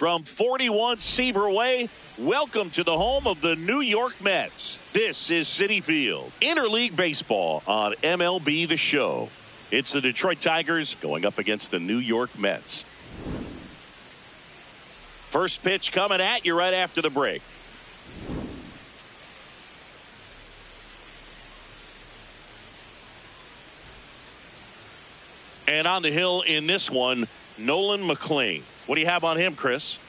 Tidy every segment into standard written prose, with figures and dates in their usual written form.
From 41 Seaver Way, welcome to the home of the New York Mets. This is Citi Field, Interleague Baseball on MLB The Show. It's the Detroit Tigers going up against the New York Mets. First pitch coming at you right after the break. And on the hill in this one, Nolan McLean. What do you have on him, Chris?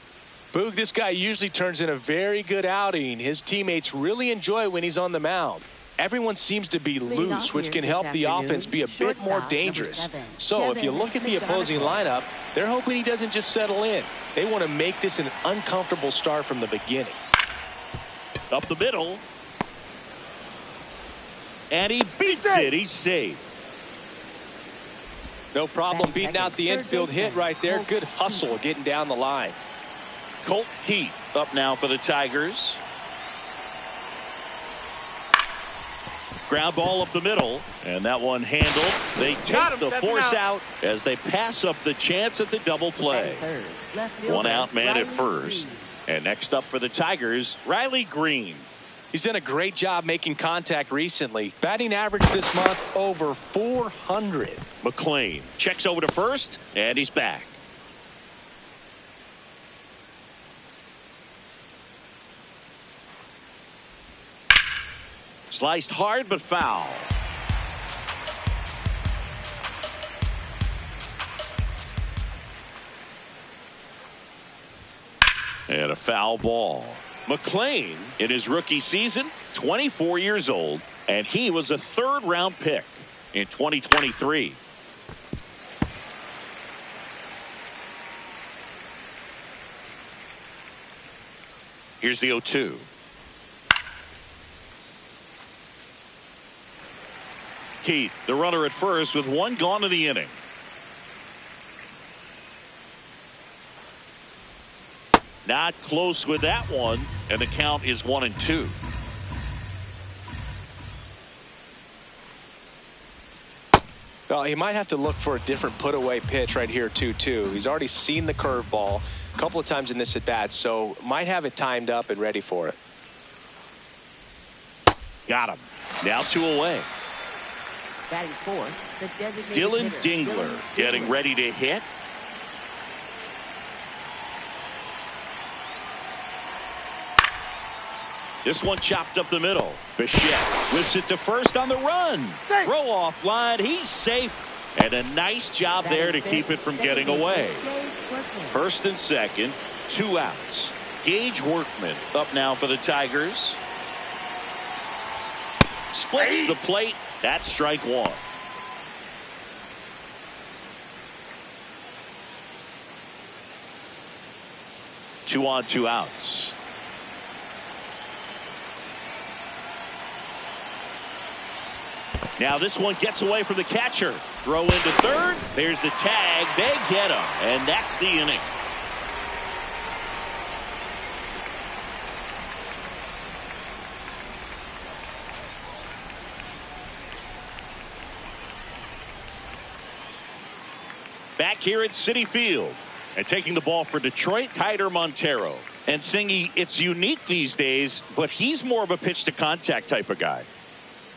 Boog, this guy usually turns in a very good outing. His teammates really enjoy when he's on the mound. Everyone seems to be loose, which can help the offense be a bit more dangerous. So if you look at the opposing lineup, they're hoping he doesn't just settle in. They want to make this an uncomfortable start from the beginning. Up the middle. And he beats it. He's safe. No problem beating out the infield hit right there. Good hustle getting down the line. Colt Heath up now for the Tigers. Ground ball up the middle, and that one handled. They take the force out as they pass up the chance at the double play. One out man at first. And next up for the Tigers, Riley Green. He's done a great job making contact recently. Batting average this month over 400. McLean checks over to first, and he's back. Sliced hard but foul. And a foul ball. McLean, in his rookie season, 24 years old, and he was a third-round pick in 2023. Here's the 0-2. Keith, the runner at first with one gone in the inning. Not close with that one, and the count is 1-2. Well, he might have to look for a different put-away pitch right here, 2-2. He's already seen the curveball a couple of times in this at-bat, so might have it timed up and ready for it. Got him. Now 2 away. Batting fourth, the designated Dylan hitter, Dingler getting ready to hit. This one chopped up the middle. Bichette whips it to first on the run. Throw off line. He's safe. And a nice job there to keep it from getting away. First and second, 2 outs. Gage Workman up now for the Tigers. Splits the plate. That's strike 1. Two on, 2 outs. Now this one gets away from the catcher. Throw into third. There's the tag. They get him. And that's the inning. Back here at Citi Field. And taking the ball for Detroit, Kiter Montero. And Singy, it's unique these days, but he's more of a pitch to contact type of guy.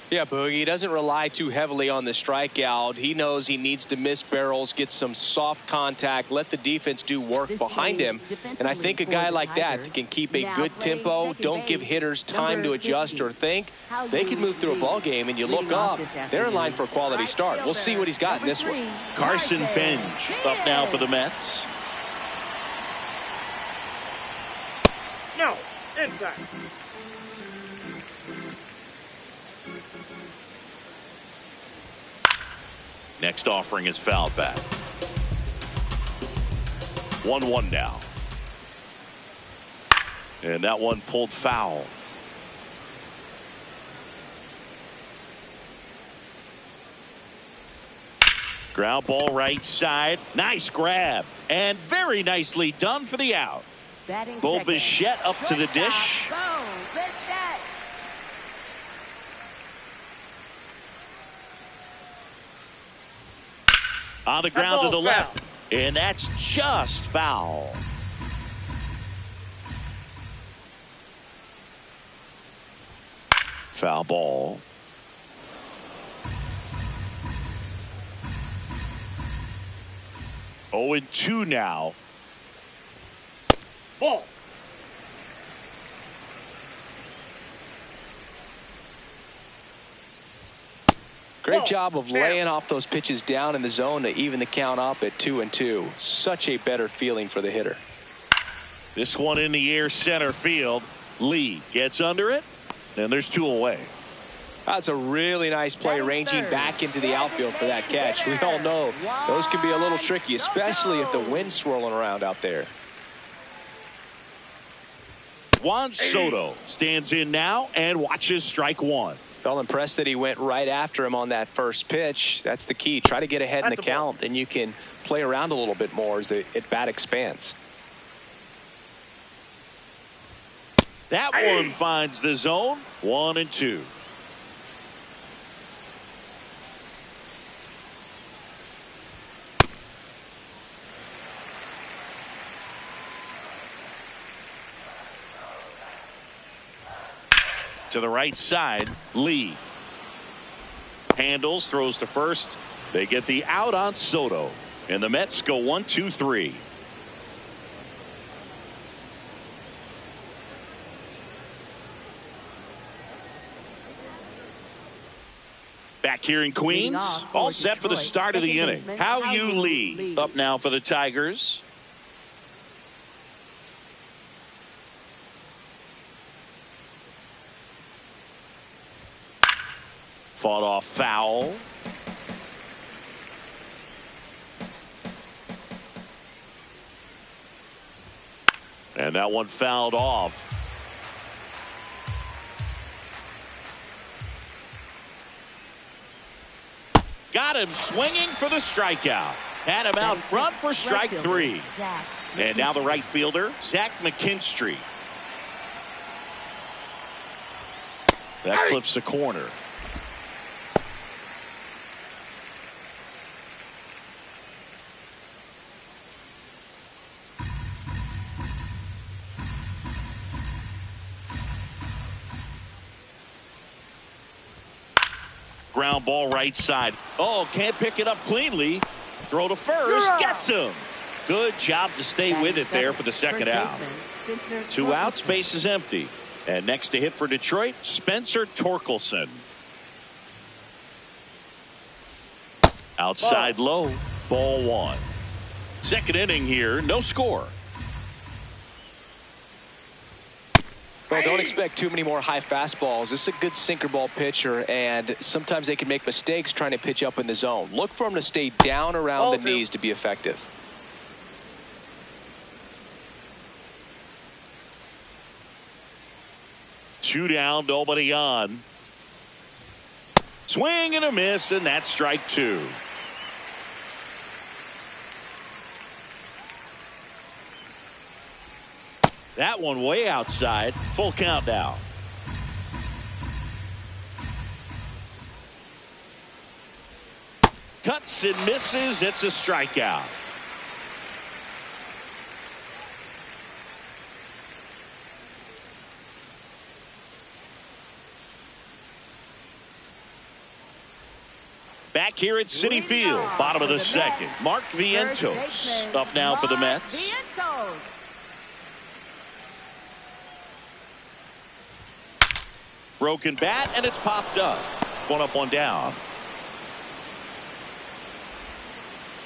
Yeah, Boogie, he doesn't rely too heavily on the strikeout. He knows he needs to miss barrels, get some soft contact, let the defense do work behind him. And I think a guy like that can keep a good tempo, don't give hitters time to adjust or think. They can move through a ball game, and you look up, they're in line for a quality start. We'll see what he's got in this one. Carson Bench up now for the Mets. No, inside. Next offering is fouled back. 1-1 now. And that one pulled foul. Ground ball right side. Nice grab. And very nicely done for the out. Bo Bichette up to the dish. On the ground to the left. And that's just foul. Foul ball. Oh, and 2 now. Ball. Great job of laying off those pitches down in the zone to even the count up at 2-2. Such a better feeling for the hitter. This one in the air center field. Lee gets under it, and there's 2 away. That's a really nice play, ranging back into the outfield for that catch. We all know those can be a little tricky, especially if the wind's swirling around out there. Juan Soto stands in now and watches strike 1. Felt impressed that he went right after him on that first pitch. That's the key. Try to get ahead in the count, then you can play around a little bit more as the at-bat expands. That one finds the zone. 1-2. To the right side, Lee handles, throws to first. They get the out on Soto, and the Mets go 1-2-3. Back here in Queens, all set for the start of the inning. How-Yu Lee up now for the Tigers. Fought off foul. And that one fouled off. Got him swinging for the strikeout. Had him out front for strike 3. And now the right fielder, Zach McKinstry. That clips the corner. Ground ball right side. Oh, can't pick it up cleanly. Throw to first. Gets him. Good job to stay with it there for the second out. 2 outs, base is empty. And next to hit for Detroit, Spencer Torkelson. Outside low, ball 1. Second inning here, no score. Well, don't expect too many more high fastballs. This is a good sinker ball pitcher, and sometimes they can make mistakes trying to pitch up in the zone. Look for him to stay down around the knees to be effective. Two down, nobody on. Swing and a miss, and that's strike 2. That one way outside. Full count now. Cuts and misses. It's a strikeout. Back here at Citi Field, bottom of the second. Mark Vientos up now for the Mets. Broken bat, and it's popped up. One up, one down.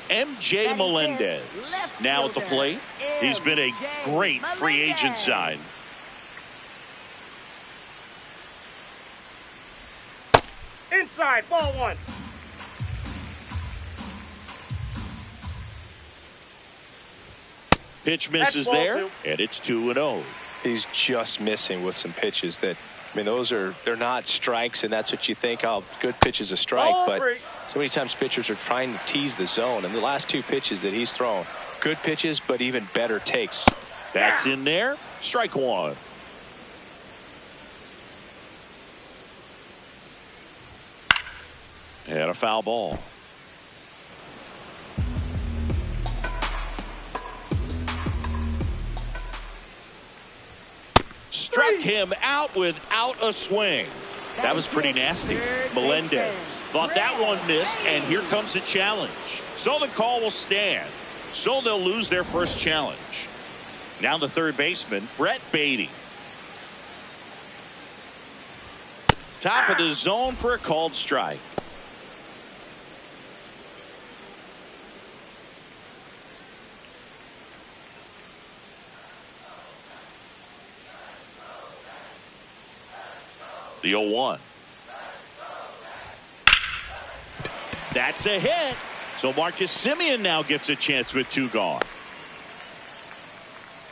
MJ Melendez now at the plate. He's been a great free agent sign. Inside, ball 1. Pitch misses there, and it's 2-0. He's just missing with some pitches that, I mean, they're not strikes, and that's what you think, oh, good pitch is a strike. But so many times pitchers are trying to tease the zone, and the last 2 pitches that he's thrown, good pitches, but even better takes. That's in there. Strike 1. And a foul ball. Struck him out without a swing. That was pretty nasty. Melendez thought that one missed, and here comes the challenge. So the call will stand. So they'll lose their first challenge. Now the third baseman, Brett Beatty. Top of the zone for a called strike. The 0-1. That's a hit. So Marcus Semien now gets a chance with 2 gone.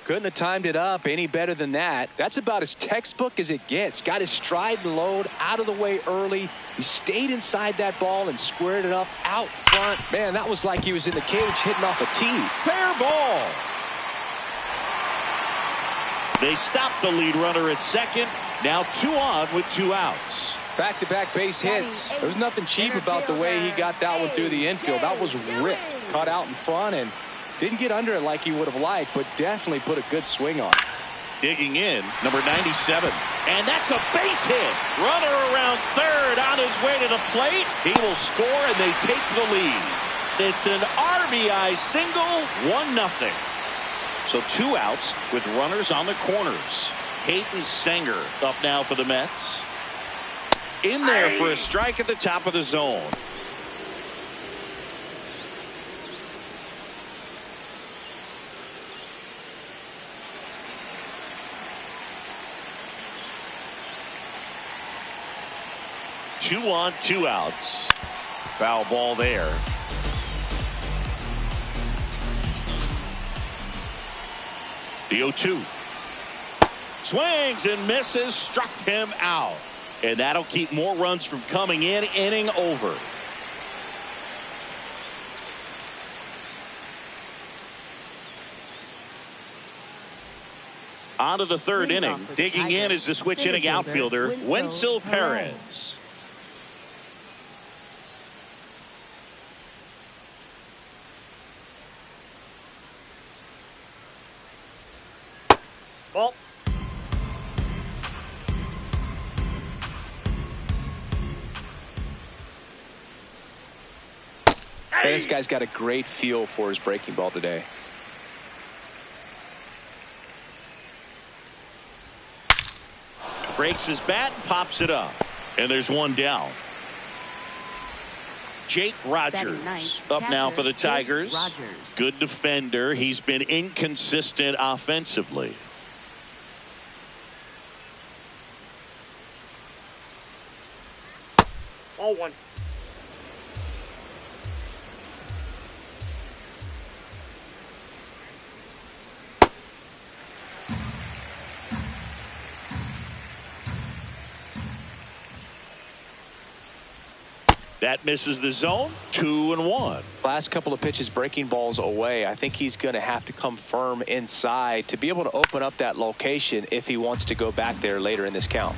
Couldn't have timed it up any better than that. That's about as textbook as it gets. Got his stride and load out of the way early. He stayed inside that ball and squared it up out front. Man, that was like he was in the cage hitting off a tee. Fair ball. They stop the lead runner at second. Now 2 on with 2 outs. Back-to-back base hits. There was nothing cheap about the way he got that one through the infield. That was ripped. Caught out in front and didn't get under it like he would have liked, but definitely put a good swing on it. Digging in, number 97. And that's a base hit. Runner around third on his way to the plate. He will score, and they take the lead. It's an RBI single, 1-0. So 2 outs with runners on the corners. Hayden Sanger up now for the Mets. In there for a strike at the top of the zone. Two on, 2 outs. Foul ball there. The 0-2. Swings and misses, struck him out. And that'll keep more runs from coming in. Inning over. On to the third inning. Digging in is the switch inning outfielder, Wenzel Perez. Ball. This guy's got a great feel for his breaking ball today. Breaks his bat and pops it up. And there's 1 down. Jake Rogers up now for the Tigers. Good defender. He's been inconsistent offensively. Ball 1. That misses the zone. 2-1. Last couple of pitches breaking balls away. I think he's going to have to come firm inside to be able to open up that location if he wants to go back there later in this count.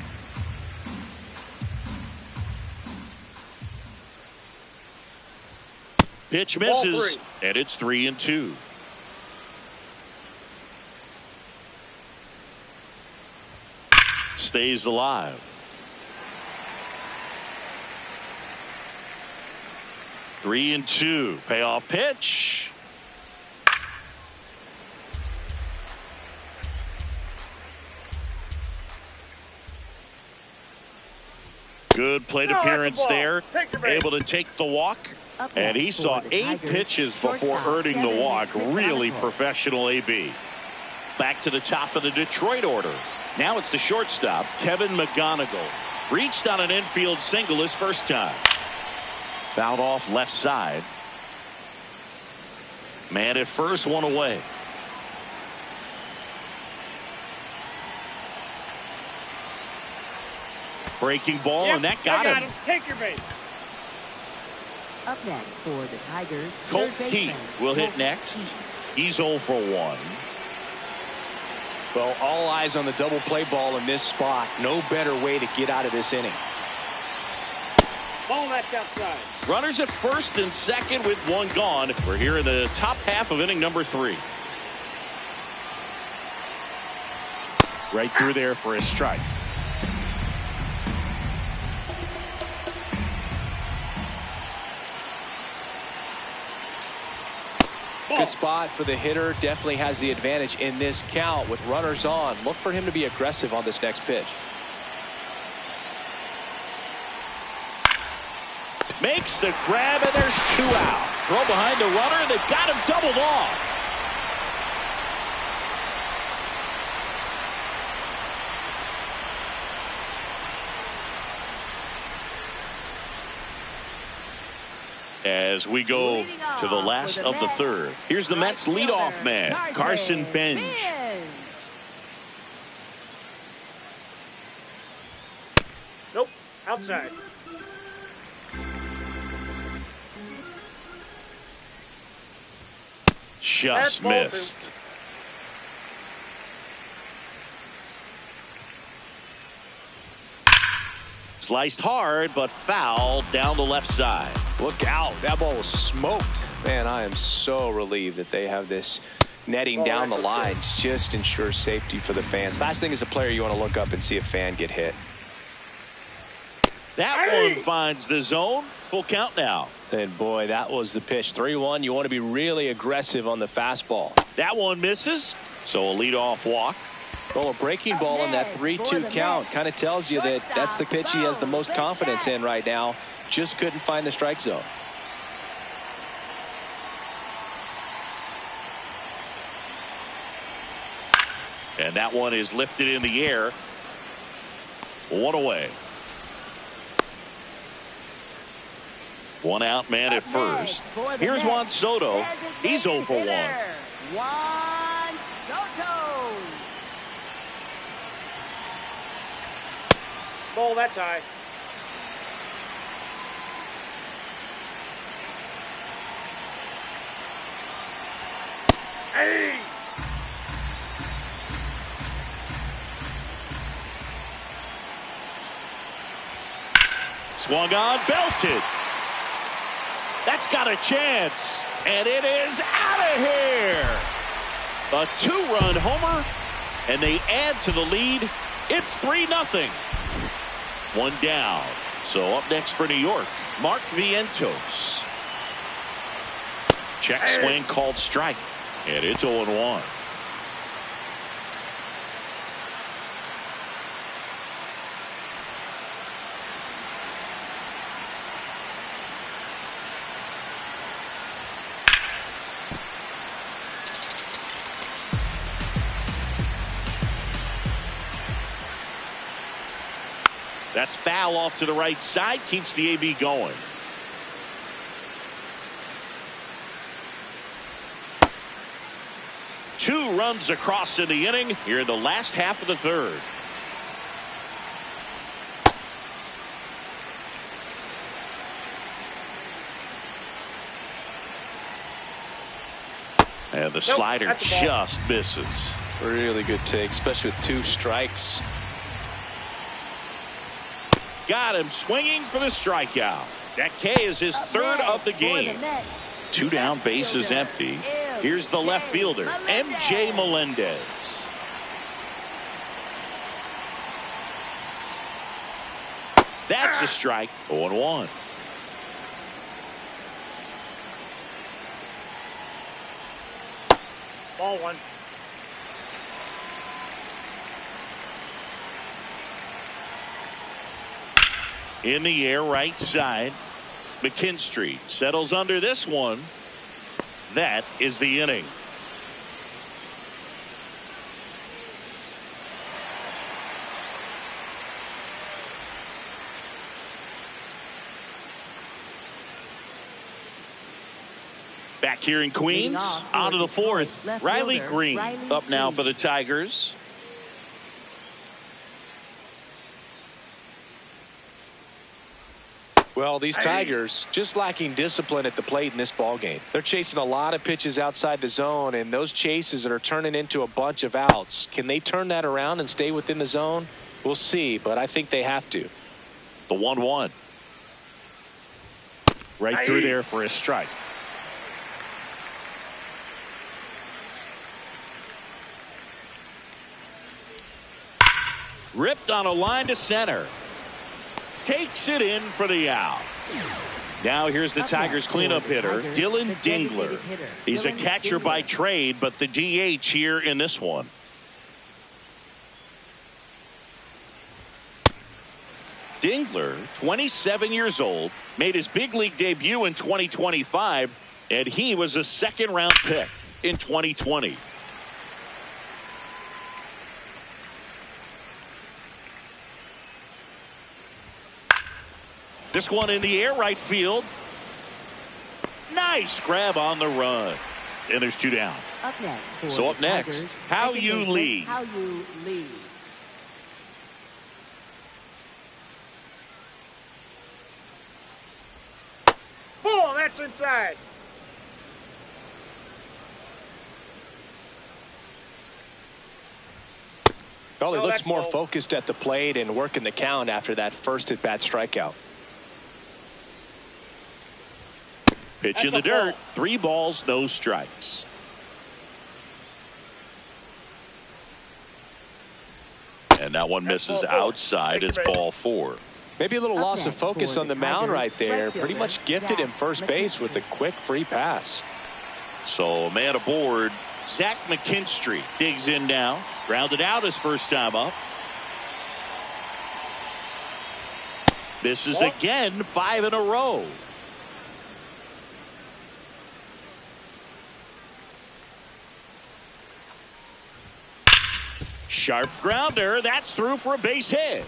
Pitch misses, and it's 3-2. Stays alive. 3-2. Payoff pitch. Good plate appearance there. Able to take the walk. And he saw 8 pitches before earning the walk. Really professional AB. Back to the top of the Detroit order. Now it's the shortstop, Kevin McGonigal. Reached on an infield single his first time. Fouled off left side. Man at first, 1 away. Breaking ball, and that got him. Take your base. Up next for the Tigers, Colt Keith will hit next. He's 0 for 1. Well, all eyes on the double play ball in this spot. No better way to get out of this inning. Ball that's outside. Runners at first and second with 1 gone. We're here in the top half of inning number 3. Right through there for a strike. Good spot for the hitter. Definitely has the advantage in this count with runners on. Look for him to be aggressive on this next pitch. Makes the grab, and there's 2 out. Throw behind the runner, and they've got him doubled off. As we go to the last of the third. Here's the Mets leadoff man, Carson Bench. Nope. Outside. Just missed. Sliced hard, but fouled down the left side. Look out. That ball was smoked. Man, I am so relieved that they have this netting down the lines. Just ensures safety for the fans. Last thing as a player, you want to look up and see a fan get hit. That one finds the zone. Full count now. And boy, that was the pitch. 3-1. You want to be really aggressive on the fastball. That one misses. So a leadoff walk. Well, a breaking ball in that 3-2 count kind of tells you that that's the pitch he has the most confidence in right now. Just couldn't find the strike zone. And that one is lifted in the air. 1 away. 1 out man at first. Here's Juan Soto. He's 0 for 1. Juan Soto. Ball, that's high. Hey! Swung on, belted. That's got a chance, and it is out of here. A 2-run homer, and they add to the lead. It's 3-0. 1 down. So up next for New York, Mark Vientos. Check swing called strike, and it's 0-1. That's foul off to the right side. Keeps the AB going. Two runs across in the inning here in the last half of the third. And the slider just misses. Really good take, especially with 2 strikes. Got him swinging for the strikeout. That K is his third of the game. 2 down, base is empty. Here's the left fielder, MJ Melendez. That's a strike. 0-1. Ball 1. In the air, right side. McKinstry settles under this one. That is the inning. Back here in Queens, on to the fourth. Riley Green up now for the Tigers. Well, these Tigers just lacking discipline at the plate in this ball game. They're chasing a lot of pitches outside the zone, and those chases are turning into a bunch of outs. Can they turn that around and stay within the zone? We'll see, but I think they have to. The 1-1. Right through there for a strike. Ripped on a line to center. Takes it in for the out. Now here's the Tigers cleanup hitter, Dylan Dingler. He's a catcher by trade, but the DH here in this one. Dingler, 27 years old, made his big league debut in 2025, and he was a second-round pick in 2020. This one in the air, right field. Nice grab on the run. And there's 2 down. So up next, how you lead. Ball, that's inside. Well, he looks more focused at the plate and working the count after that first at-bat strikeout. Pitch in the dirt. 3 balls, no strikes. And that one misses outside. It's ball 4. Maybe a little loss of focus on the mound right there. Pretty much gifted him first base with a quick free pass. So a man aboard. Zach McKinstry digs in now. Grounded out his first time up. Misses again, 5 in a row. Sharp grounder. That's through for a base hit.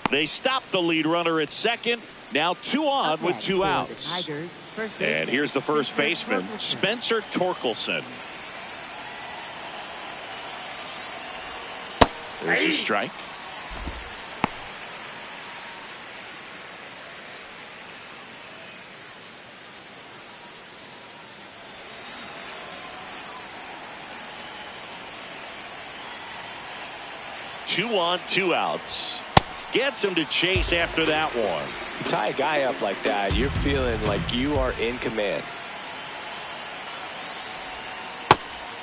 They stop the lead runner at second. Now 2 on with 2 outs. And here's the first baseman, Spencer Torkelson. There's a strike. Two on, 2 outs. Gets him to chase after that one. You tie a guy up like that, you're feeling like you are in command.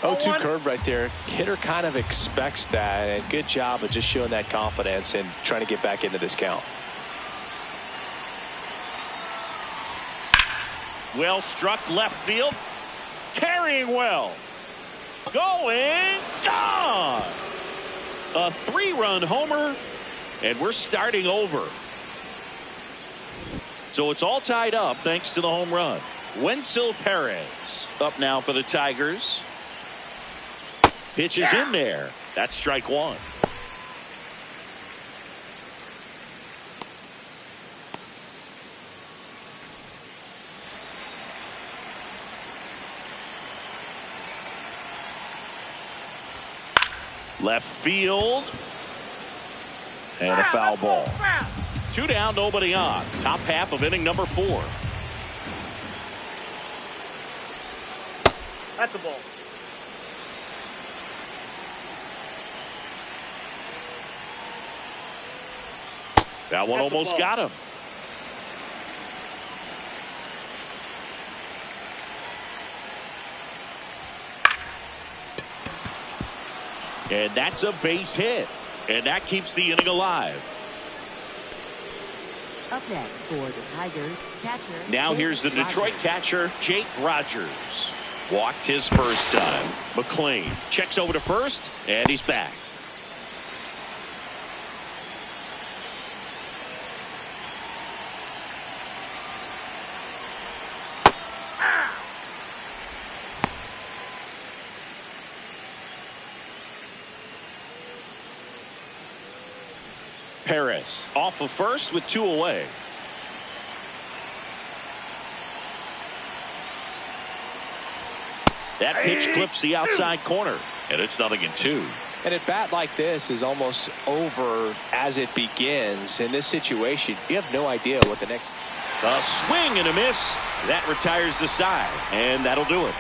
0-2 curve right there. Hitter kind of expects that, and good job of just showing that confidence and trying to get back into this count. Well struck left field. Carrying well. Going. Gone. A 3-run homer. And we're starting over. So it's all tied up thanks to the home run. Wenzel Perez up now for the Tigers. Pitch is in there. That's strike 1. Left field. And a foul ball. 2 down, nobody on. Top half of inning number 4. That's a ball. That one almost got him. And that's a base hit. And that keeps the inning alive. Up next for the Tigers, catcher. Now here's the Detroit catcher, Jake Rogers. Walked his first time. McLean checks over to first, and he's back. Perez off of first with 2 away. That pitch clips the outside corner, and it's 0-2. And at bat like this is almost over as it begins. In this situation, you have no idea what the next. A swing and a miss. That retires the side, and that'll do it.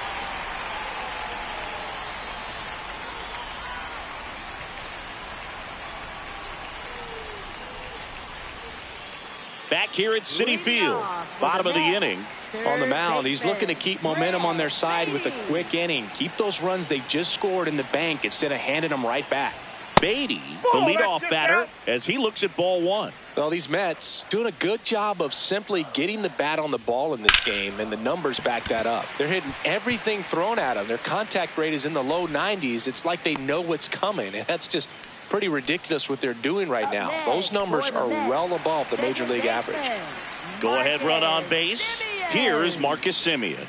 Back here at Citi Field, bottom of the inning. On the mound, he's looking to keep momentum on their side with a quick inning. Keep those runs they just scored in the bank instead of handing them right back. Beatty, the leadoff batter, as he looks at ball 1. Well, these Mets doing a good job of simply getting the bat on the ball in this game, and the numbers back that up. They're hitting everything thrown at them. Their contact rate is in the low 90s. It's like they know what's coming, and that's just pretty ridiculous what they're doing right now. Those numbers are well above the major league average. Go ahead run on base. Here's Marcus Semien.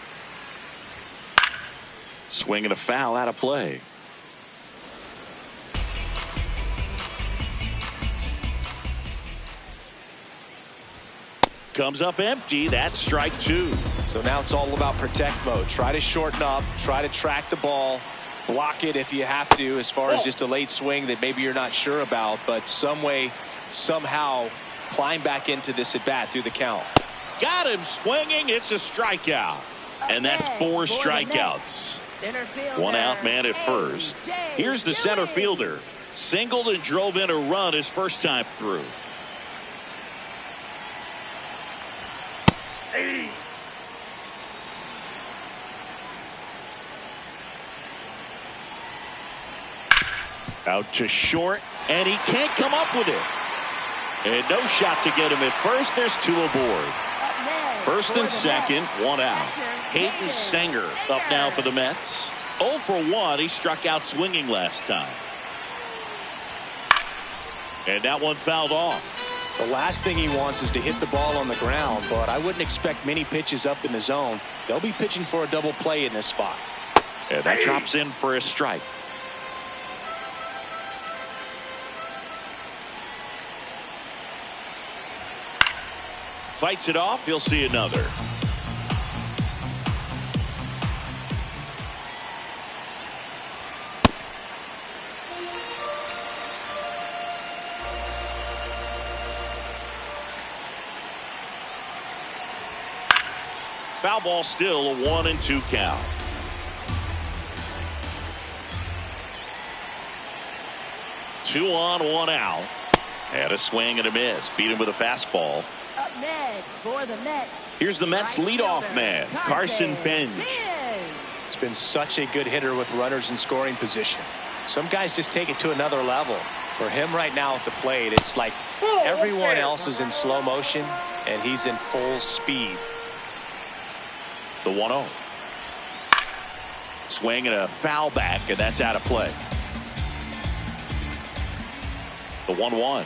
Swinging a foul out of play. Comes up empty. That's strike 2. So now it's all about protect mode. Try to shorten up, try to track the ball, block it if you have to, as far as just a late swing that maybe you're not sure about, but some way, somehow climb back into this at bat through the count. Got him swinging. It's a strikeout. And that's 4 strikeouts. One out man at first. Here's the center fielder. Singled and drove in a run his first time through. Out to short, and he can't come up with it. And no shot to get him at first. There's 2 aboard. First and second, 1 out. Hayden Sanger up now for the Mets. 0 for 1. He struck out swinging last time. And that one fouled off. The last thing he wants is to hit the ball on the ground, but I wouldn't expect many pitches up in the zone. They'll be pitching for a double play in this spot. And that drops in for a strike. Fights it off. He'll see another. Foul ball, still a 1-2 count. Two on, 1 out. And a swing and a miss. Beat him with a fastball. Up next for the Mets. Here's the Mets leadoff man, Carson Bench. He's been such a good hitter with runners in scoring position. Some guys just take it to another level. For him right now at the plate, it's like everyone else is in slow motion and he's in full speed. The 1-0. Swing and a foul back, and that's out of play. The 1-1.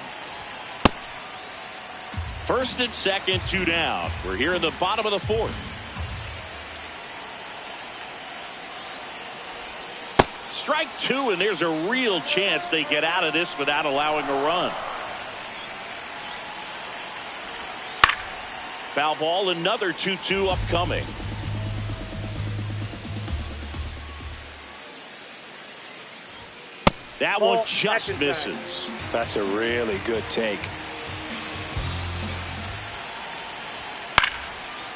First and second, 2 down. We're here in the bottom of the 4th. Strike 2, and there's a real chance they get out of this without allowing a run. Foul ball, another 2-2 upcoming. That one just misses. That's a really good take.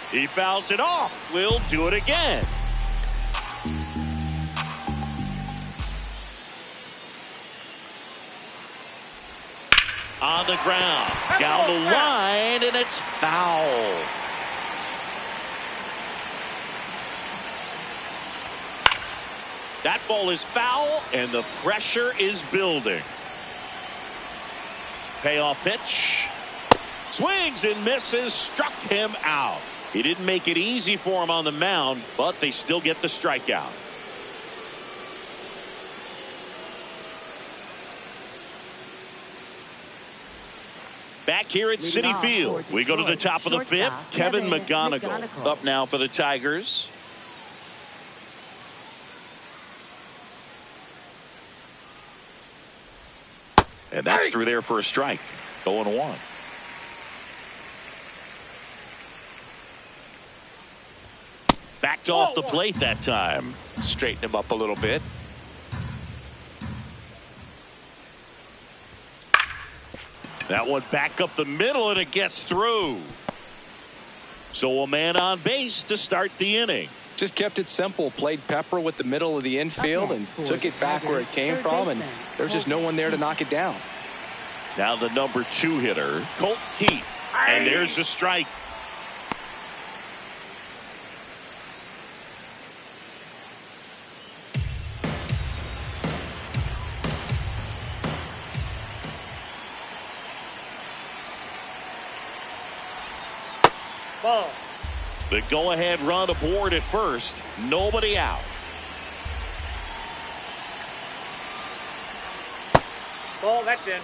He fouls it off. We'll do it again. On the ground. Down the line, and it's foul. That ball is foul, and the pressure is building. Payoff pitch. Swings and misses. Struck him out. He didn't make it easy for him on the mound, but they still get the strikeout. Back here at Citi Field, we go to the top of the 5th. Kevin McGonigal up now for the Tigers. And that's through there for a strike. 0-1. Backed off the plate that time. Straighten him up a little bit. That one back up the middle, and it gets through. So a man on base to start the inning. Just kept it simple. Played pepper with the middle of the infield and took it back where it came from, and there's just no one there to knock it down. Now the number 2 hitter, Colt Heath. And there's the strike. Ball. The go-ahead run aboard at first. Nobody out. Ball, that's in.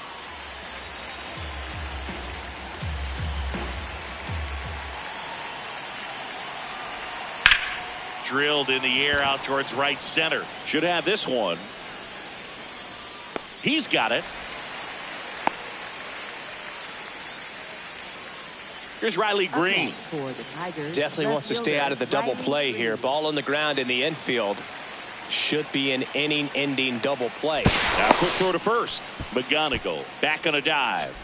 Drilled in the air out towards right center. Should have this one. He's got it. Here's Riley Green. Definitely wants to stay out of the double play here. Ball on the ground in the infield. Should be an inning-ending double play. Now quick throw to first. McGonigal back on a dive.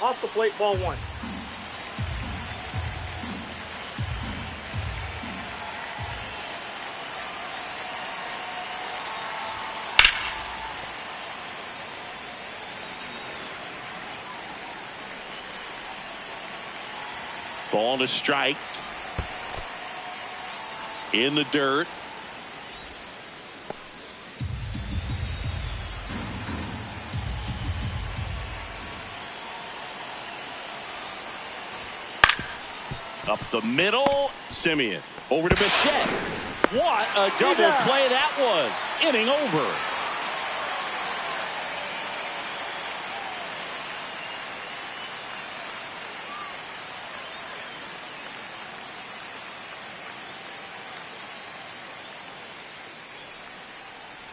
Off the plate, ball one. Ball to strike. In the dirt. Up the middle, Simeon. Over to Bichette. What a double play that was. Inning over.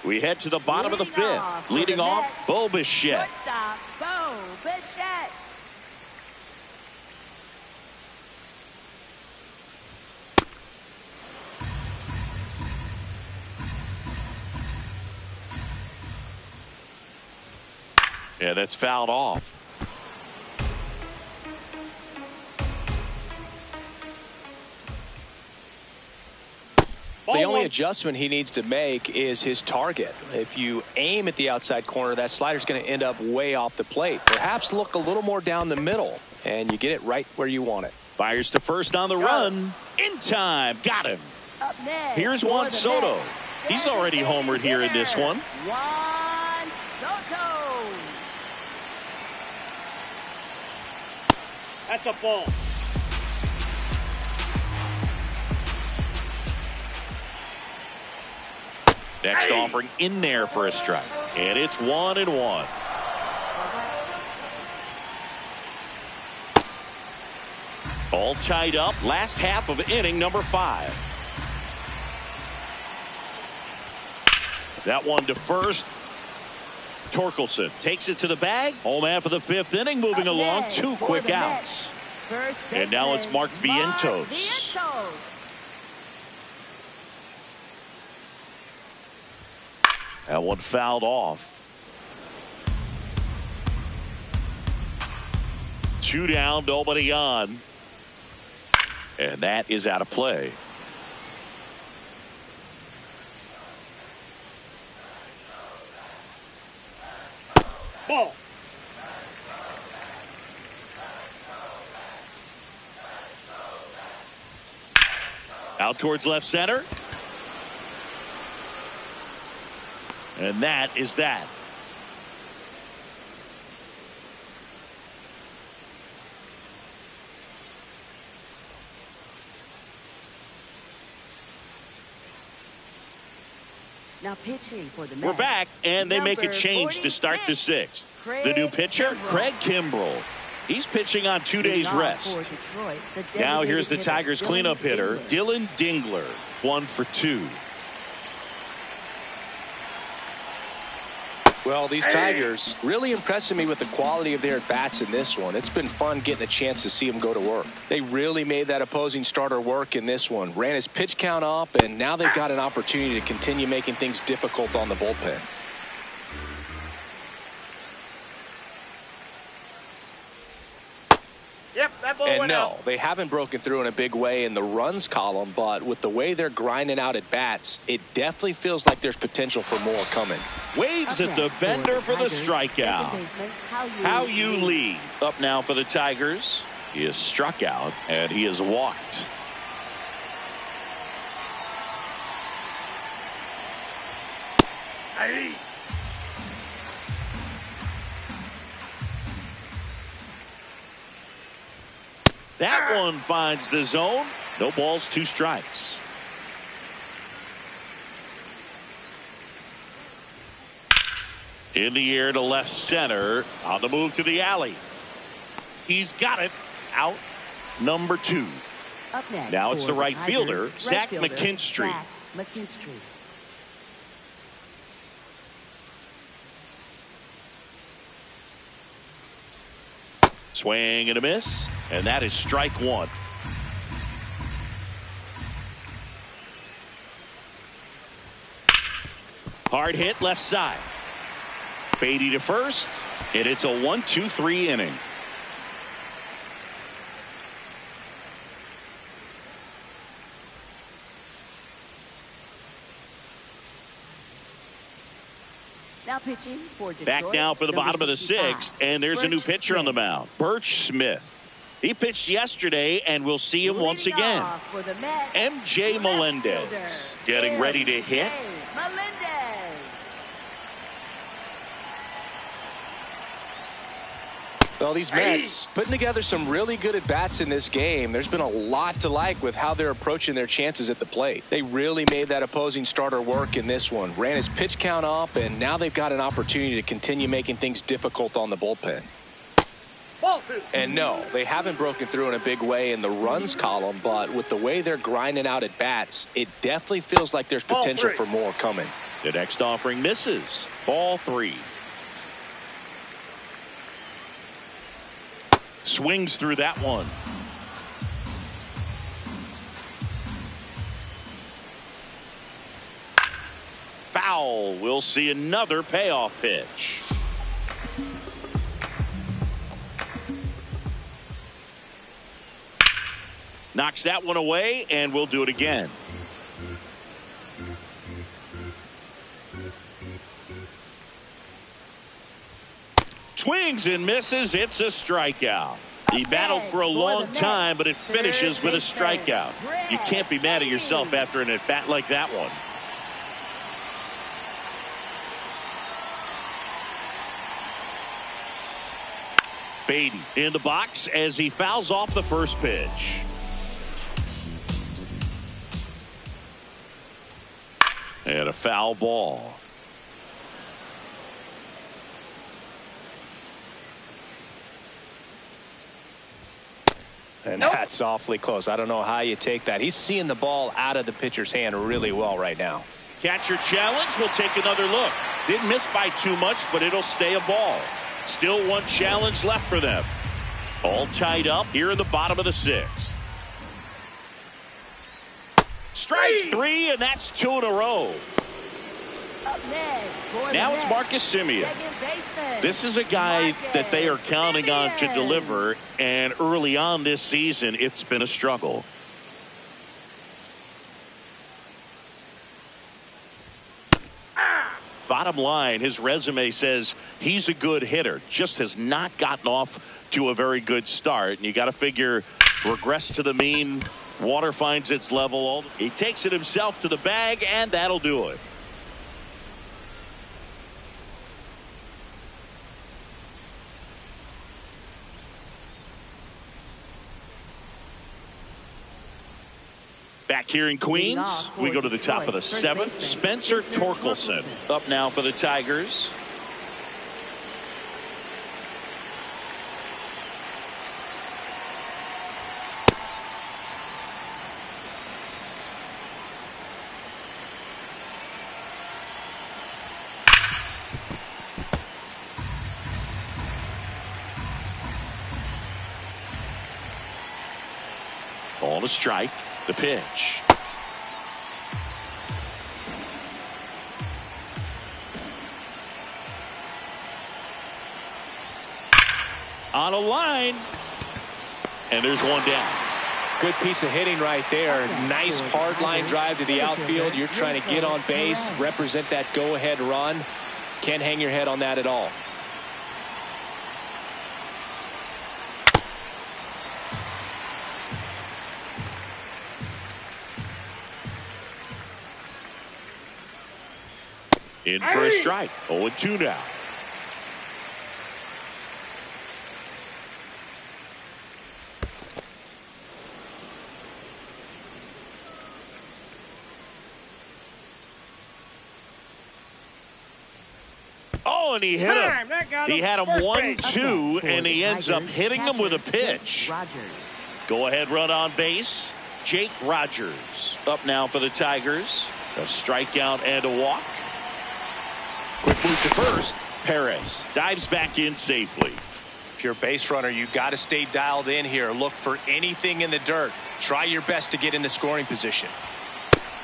We head to the bottom of the fifth. Leading off, Bo Bichette. Shortstop, Bo Bichette. Yeah, that's fouled off. The only adjustment he needs to make is his target. If you aim at the outside corner, that slider's going to end up way off the plate. Perhaps look a little more down the middle, and you get it right where you want it. Fires to first on the run. In time. Got him. Up next, Here's Juan Soto. He's already homered here in this one. Juan Soto. That's a ball. Next offering in there for a strike. And it's 1-1. All tied up. Last half of inning number 5. That one to first. Torkelson takes it to the bag. Home half of the 5th inning. Moving along. 2 quick outs. And now it's Mark Vientos. That one fouled off. 2 down, nobody on. And that is out of play. Ball. Out towards left center. And that is that. Now pitching for the Mets. We're back, and they make a change to start the 6th. The new pitcher, Craig Kimbrell. He's pitching on 2 days rest. Now here's the Tigers cleanup hitter, Dylan Dingler, 1 for 2. Well, these Tigers really impressing me with the quality of their at-bats in this one. It's been fun getting a chance to see them go to work. They really made that opposing starter work in this one. Ran his pitch count up, and now they've got an opportunity to continue making things difficult on the bullpen. Yep, that ball And went no, out. they haven't broken through in a big way in the runs column, but with the way they're grinding out at bats, it definitely feels like there's potential for more coming. Waves at the bender for the strikeout. How you lead. Up now for the Tigers. He is struck out, and he is walked. Ahí. That one finds the zone. No balls, 2 strikes. In the air to left center. On the move to the alley. He's got it. Out number 2. Up next Now it's for the right Tigers, fielder, right Zach fielder, McKinstry. Zach McKinstry. Swing and a miss. And that is strike 1. Hard hit left side. Beatty to first. And it's a 1-2-3 inning. Now pitching for Detroit. Back now for the bottom of the 6th, and there's a new pitcher on the mound, Birch Smith. He pitched yesterday, and we'll see him once again. MJ Melendez getting ready to hit. Well, these Mets putting together some really good at-bats in this game. There's been a lot to like with how they're approaching their chances at the plate. They really made that opposing starter work in this one. Ran his pitch count up, and now they've got an opportunity to continue making things difficult on the bullpen. And no, they haven't broken through in a big way in the runs column, but with the way they're grinding out at-bats, it definitely feels like there's potential for more coming. The next offering misses. Ball 3. Swings through that one. Foul. We'll see another payoff pitch. Knocks that one away, and we'll do it again. Swings and misses. It's a strikeout. He battled for a long time, but it finishes with a strikeout. You can't be mad at yourself after an at-bat like that one. Beatty in the box as he fouls off the first pitch. And a foul ball. And that's awfully close. I don't know how you take that. He's seeing the ball out of the pitcher's hand really well right now. Catcher challenge. We'll take another look. Didn't miss by too much, but it'll stay a ball. Still one challenge left for them. All tied up here in the bottom of the 6th. Strike 3, and that's 2 in a row. Now it's Marcus Semien. This is a guy that they are counting on to deliver, and early on this season, it's been a struggle. Bottom line, his resume says he's a good hitter, just has not gotten off to a very good start. And you got to figure, regress to the mean, water finds its level. He takes it himself to the bag, and that'll do it. Back here in Queens, we go to the top of the 7th. Spencer Torkelson up now for the Tigers. Ball to strike. The pitch. On a line. And there's one down. Good piece of hitting right there. Nice hard line drive to the outfield. You're trying to get on base, represent that go-ahead run. Can't hang your head on that at all. In for a strike. 0-2 now. Oh, and he hit him. He had him 1-2, and he ends up hitting him with a pitch. Go ahead, run on base. Jake Rogers up now for the Tigers. A strikeout and a walk. Quick move to first. Perez dives back in safely. If you're a base runner, you got to stay dialed in here. Look for anything in the dirt. Try your best to get into scoring position.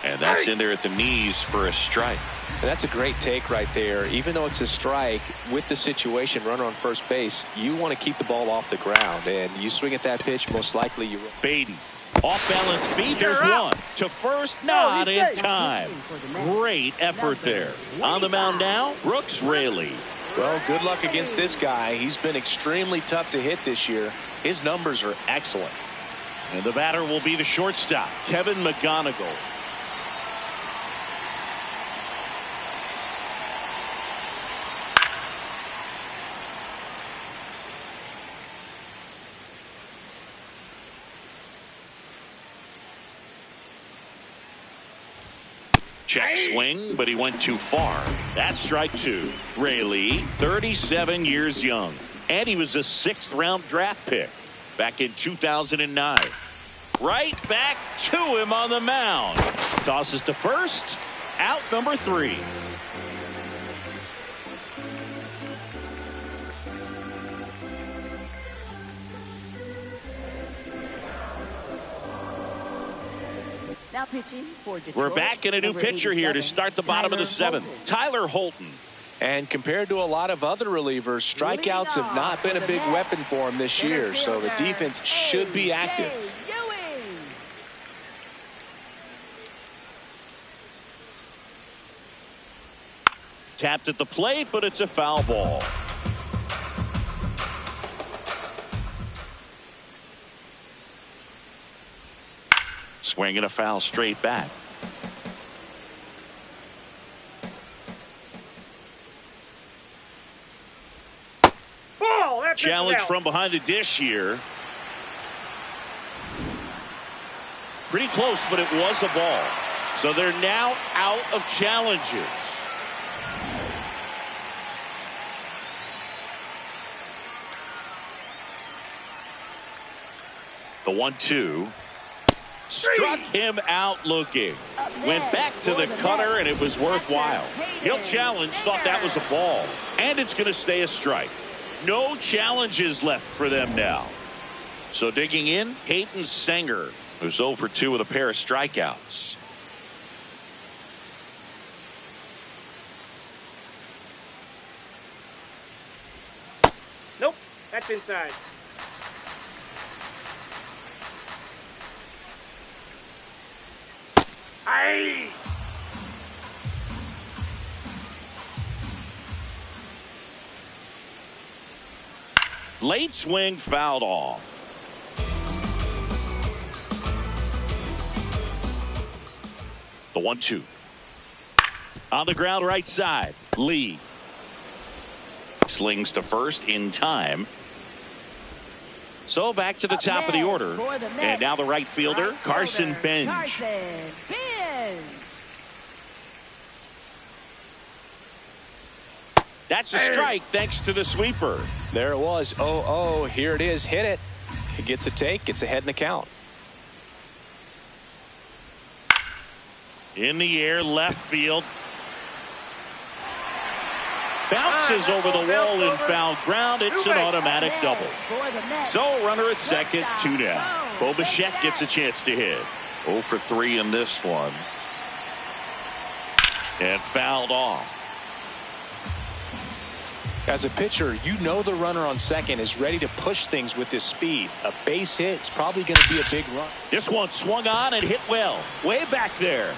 And that's in there at the knees for a strike. And that's a great take right there. Even though it's a strike, with the situation, runner on first base, you want to keep the ball off the ground. And you swing at that pitch, most likely you will. Beatty. Off balance speed. There's one. To first, not in time. Great effort there. On the mound now, Brooks Raley. Well, good luck against this guy. He's been extremely tough to hit this year. His numbers are excellent. And the batter will be the shortstop, Kevin McGonigal. Check swing, but he went too far. That's strike two. Raley, 37 years young. And he was a 6th-round draft pick back in 2009. Right back to him on the mound. Tosses to first. Out number 3. Now pitching for Detroit. We're back in a new pitcher here to start the bottom of the 7th. Tyler Holton. And compared to a lot of other relievers, strikeouts have not been a big weapon for him this year. So the defense should be active. Tapped at the plate, but it's a foul ball. Swing and a foul straight back. Challenge from behind the dish here. Pretty close, but it was a ball. So they're now out of challenges. The 1-2. Struck him out looking. Went back to the cutter, and it was worthwhile. He'll challenge, thought that was a ball. And it's going to stay a strike. No challenges left for them now. So digging in, Hayden Sanger, who's 0 for 2 with a pair of strikeouts. Nope, that's inside. Aye. Late swing fouled off. The 1-2. On the ground right side. Lee. Slings to first in time. So back to the top of the order. And now the right fielder, Carson Bench. That's a strike thanks to the sweeper. There it was. 0-0. Here it is. Hit it. It gets a take. Gets ahead in the count. In the air, left field. Bounces over the wall in foul ground. It's an automatic double. So runner at second, 2 down. Bo Bichette gets a chance to hit. 0 for 3 in this one. And fouled off. As a pitcher, you know the runner on second is ready to push things with his speed. A base hit, it's probably going to be a big run. This one swung on and hit well. Way back there.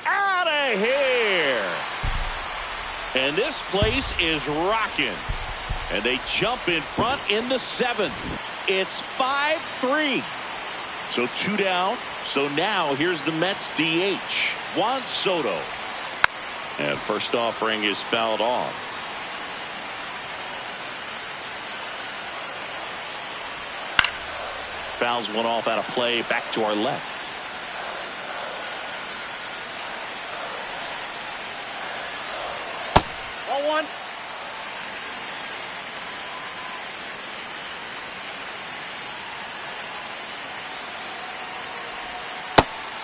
Out of here. And this place is rocking. And they jump in front in the 7th. It's 5-3. So 2 down. So now here's the Mets DH. Juan Soto. And first offering is fouled off. Fouls one off out of play. Back to our left. Ball one.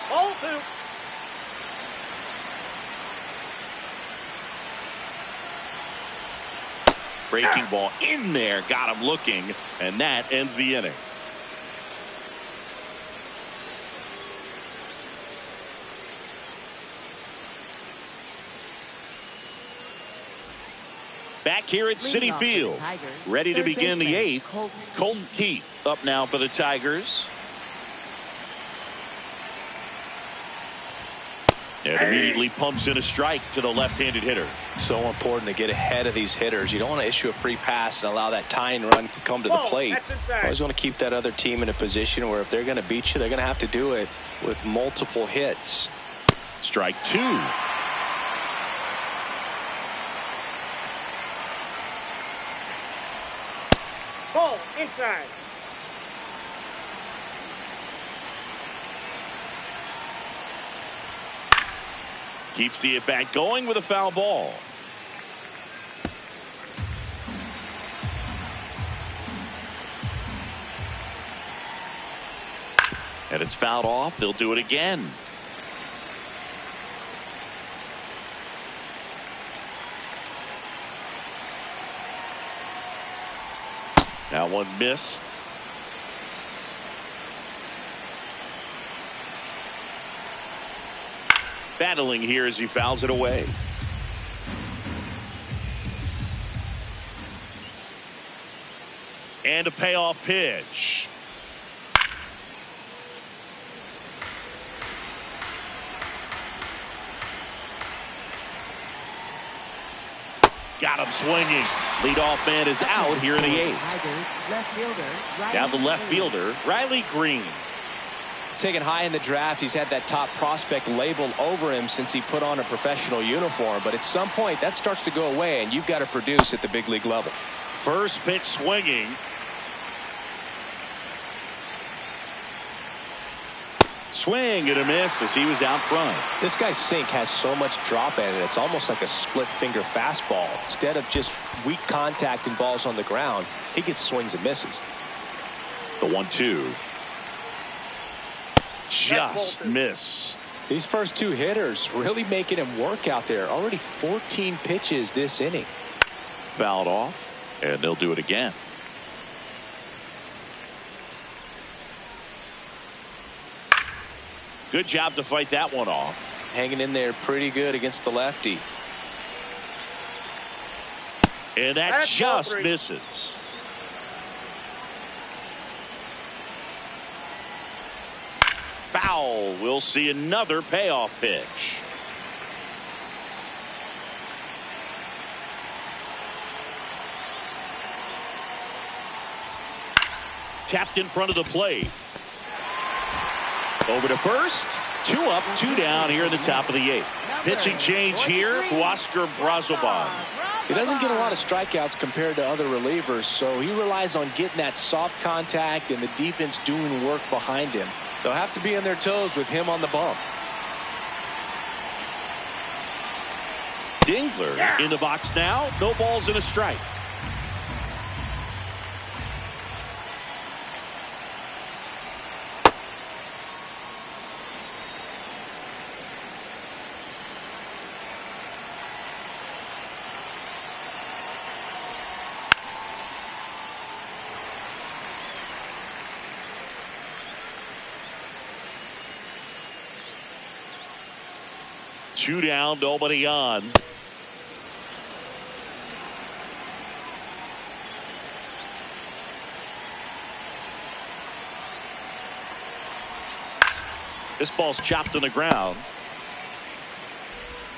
Ball two. Breaking ball in there. Got him looking. And that ends the inning. Back here at Citi Field, ready to begin the eighth. Colton Heath up now for the Tigers. And immediately pumps in a strike to the left-handed hitter. So important to get ahead of these hitters. You don't want to issue a free pass and allow that tying run to come to the plate. You always want to keep that other team in a position where if they're going to beat you, they're going to have to do it with multiple hits. Strike two. Ball inside. Keeps the at-bat going with a foul ball. And it's fouled off. They'll do it again. Now one missed. Battling here as he fouls it away. And a payoff pitch. Got him swinging. Leadoff man is out here in the eighth. Down the left fielder, Riley Green. Taken high in the draft, he's had that top prospect labeled over him since he put on a professional uniform. But at some point, that starts to go away, and you've got to produce at the big league level. First pitch swinging. Swing and a miss as he was out front. This guy's sink has so much drop in it. It's almost like a split finger fastball. Instead of just weak contact and balls on the ground, he gets swings and misses. The 1-2. Just missed. These first two hitters really making him work out there. Already 14 pitches this inning. Fouled off, and they'll do it again. Good job to fight that one off. Hanging in there pretty good against the lefty. And that just misses. Foul. We'll see another payoff pitch. Tapped in front of the plate. Over to first. 2 up, 2 down here in the top of the eighth. Pitching change here. Huascar Brazoban. He doesn't get a lot of strikeouts compared to other relievers, so he relies on getting that soft contact and the defense doing work behind him. They'll have to be on their toes with him on the bump. Dingler in the box now. No balls and a strike. Two down, nobody on. This ball's chopped on the ground.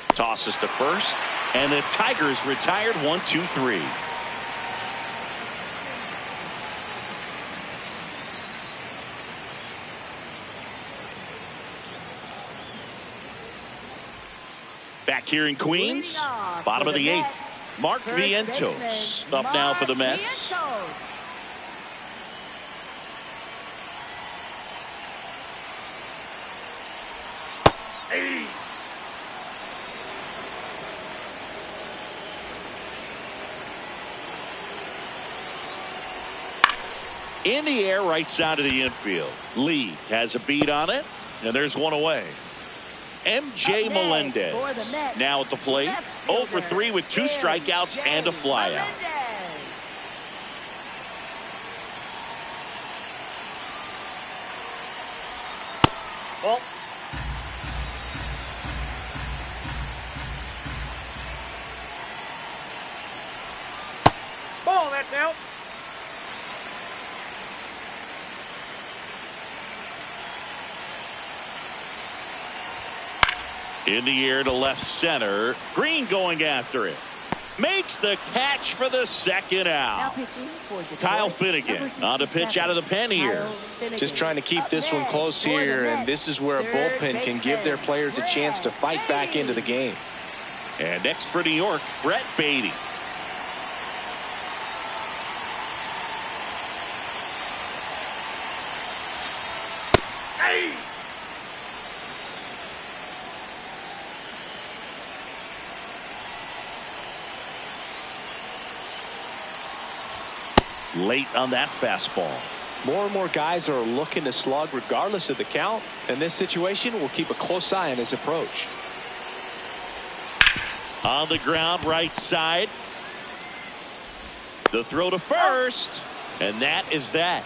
Tosses to first, and the Tigers retired 1-2-3. Back here in Queens, bottom of the 8th. Mark Vientos up now for the Mets. In the air, right side of the infield. Lee has a beat on it, and there's one away. MJ Melendez now at the plate. 0 for 3 with 2 strikeouts and a flyout. Ball. Ball, that's out. In the air to left center. Green going after it. Makes the catch for the second out. Kyle Finnegan on the pitch out of the pen here. Just trying to keep this one close here, and this is where a bullpen can give their players a chance to fight back into the game. And next for New York, Brett Beatty. Hey! Late on that fastball. More and more guys are looking to slug regardless of the count. In this situation, we'll keep a close eye on his approach. On the ground, right side. The throw to first. And that is that.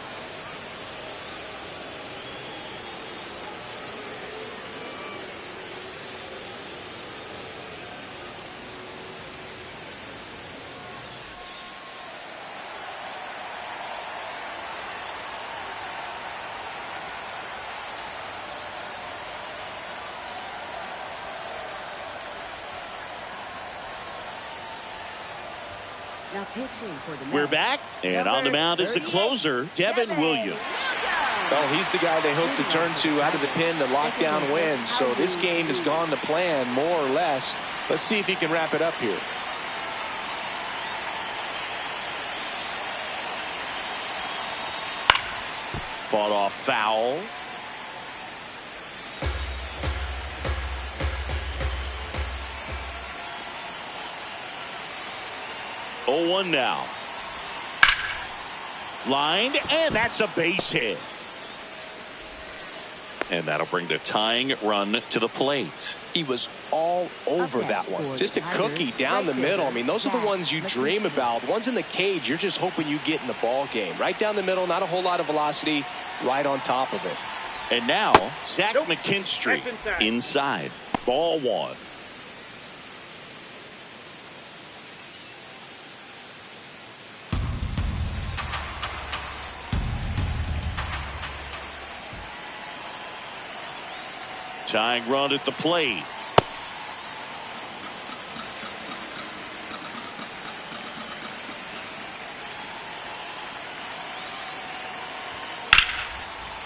We're back, and on the mound is the closer, Devin Williams. Well, he's the guy they hope to turn to out of the pen to lock down wins. So this game has gone to plan, more or less. Let's see if he can wrap it up here. Fought off foul. Oh, 1 now. Lined, and that's a base hit. And that'll bring the tying run to the plate. He was all over that one. Just a cookie down the middle. I mean, those are the ones you dream about. Ones in the cage, you're just hoping you get in the ball game. Right down the middle, not a whole lot of velocity, right on top of it. And now, Zach McKinstry inside. Ball 1. Tying run at the plate.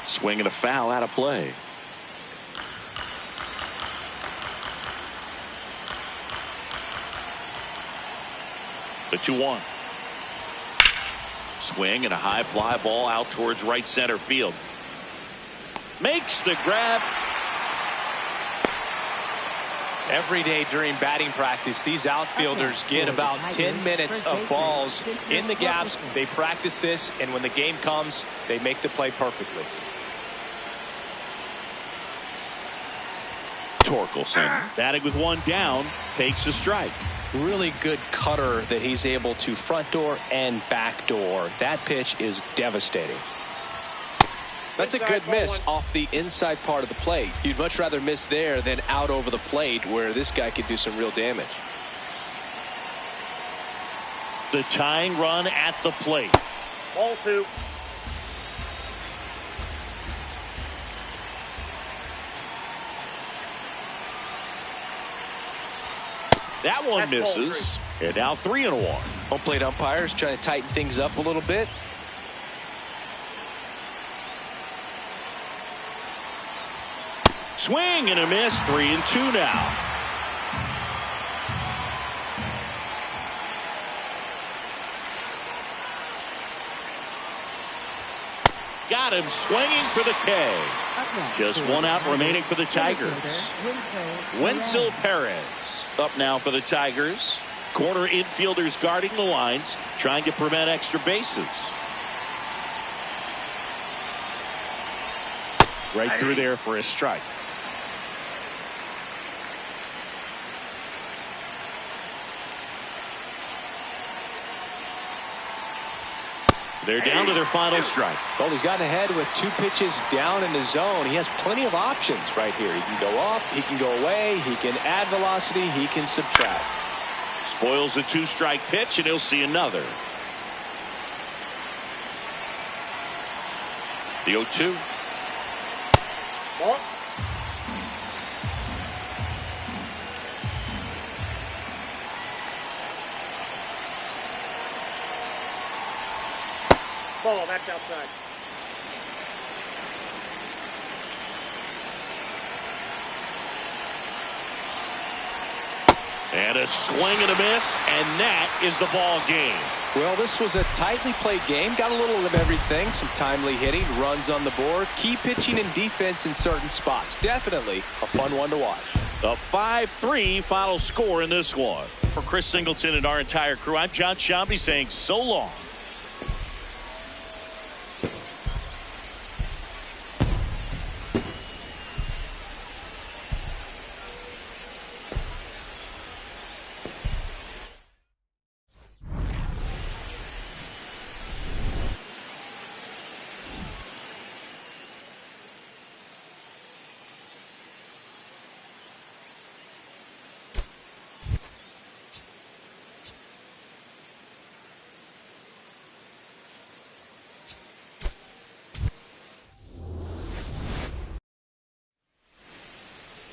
Swing and a foul out of play. The 2-1. Swing and a high fly ball out towards right center field. Makes the grab. Every day during batting practice, these outfielders get about 10 minutes of balls in the gaps. They practice this, and when the game comes, they make the play perfectly. Torkelson batting with 1 down, takes a strike. Really good cutter that he's able to front door and back door. That pitch is devastating. That's a good miss off the inside part of the plate. You'd much rather miss there than out over the plate where this guy could do some real damage. The tying run at the plate. Ball 2. That one misses. And now 3-1. Home plate umpires trying to tighten things up a little bit. Swing and a miss. 3-2 now. Got him swinging for the K. Just one out remaining for the Tigers. Wenzel Perez up now for the Tigers. Corner infielders guarding the lines, trying to prevent extra bases. Right through there for a strike. They're down to their final strike. Well, he's gotten ahead with 2 pitches down in the zone. He has plenty of options right here. He can go up, he can go away, he can add velocity, he can subtract. Spoils the 2-strike pitch, and he'll see another. The 0-2. Ball. Ball, that's outside. And a swing and a miss, and that is the ball game. Well, this was a tightly played game. Got a little of everything. Some timely hitting, runs on the board, key pitching and defense in certain spots. Definitely a fun one to watch. A 5-3 final score in this one. For Chris Singleton and our entire crew, I'm John Shambi saying so long.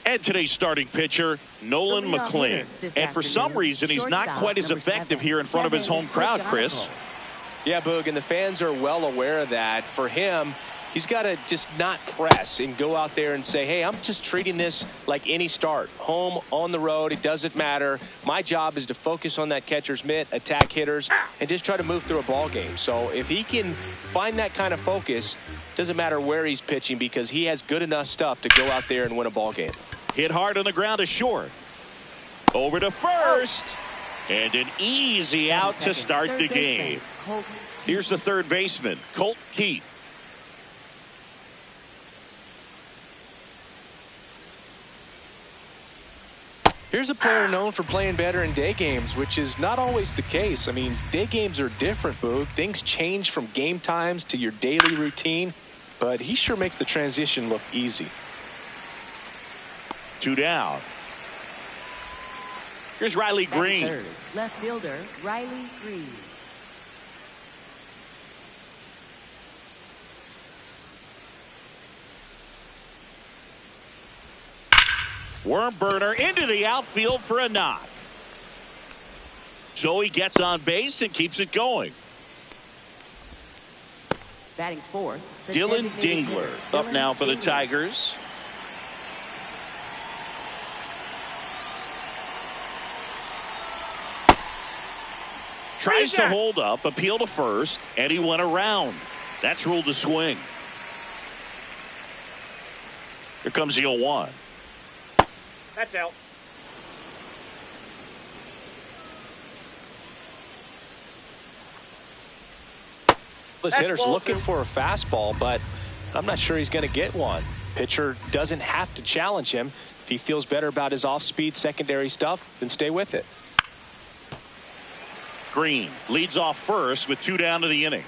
And today's starting pitcher, Nolan McLean. And for some reason, he's not quite as effective here in front of his home crowd, Chris. Yeah, Boog, and the fans are well aware of that. For him, he's got to just not press and go out there and say, hey, I'm just treating this like any start. Home, on the road, it doesn't matter. My job is to focus on that catcher's mitt, attack hitters, and just try to move through a ball game. So if he can find that kind of focus, doesn't matter where he's pitching because he has good enough stuff to go out there and win a ball game. Hit hard on the ground is short. Over to first. And an easy out to start the game. Here's the third baseman, Colt Keith. Here's a player known for playing better in day games, which is not always the case. I mean, day games are different, Boog. Things change from game times to your daily routine, but he sure makes the transition look easy. 2 down. Here's Riley Green. Third, left fielder Riley Green. Worm burner into the outfield for a knock. So he gets on base and keeps it going. Batting fourth, Dylan Dingler up now for the Tigers. Tries to hold up, appeal to first, and he went around. That's ruled a swing. Here comes the 0-1. That's out. This hitter's looking for a fastball, but I'm not sure he's going to get one. Pitcher doesn't have to challenge him. If he feels better about his off-speed secondary stuff, then stay with it. Green leads off first with 2 down to the inning.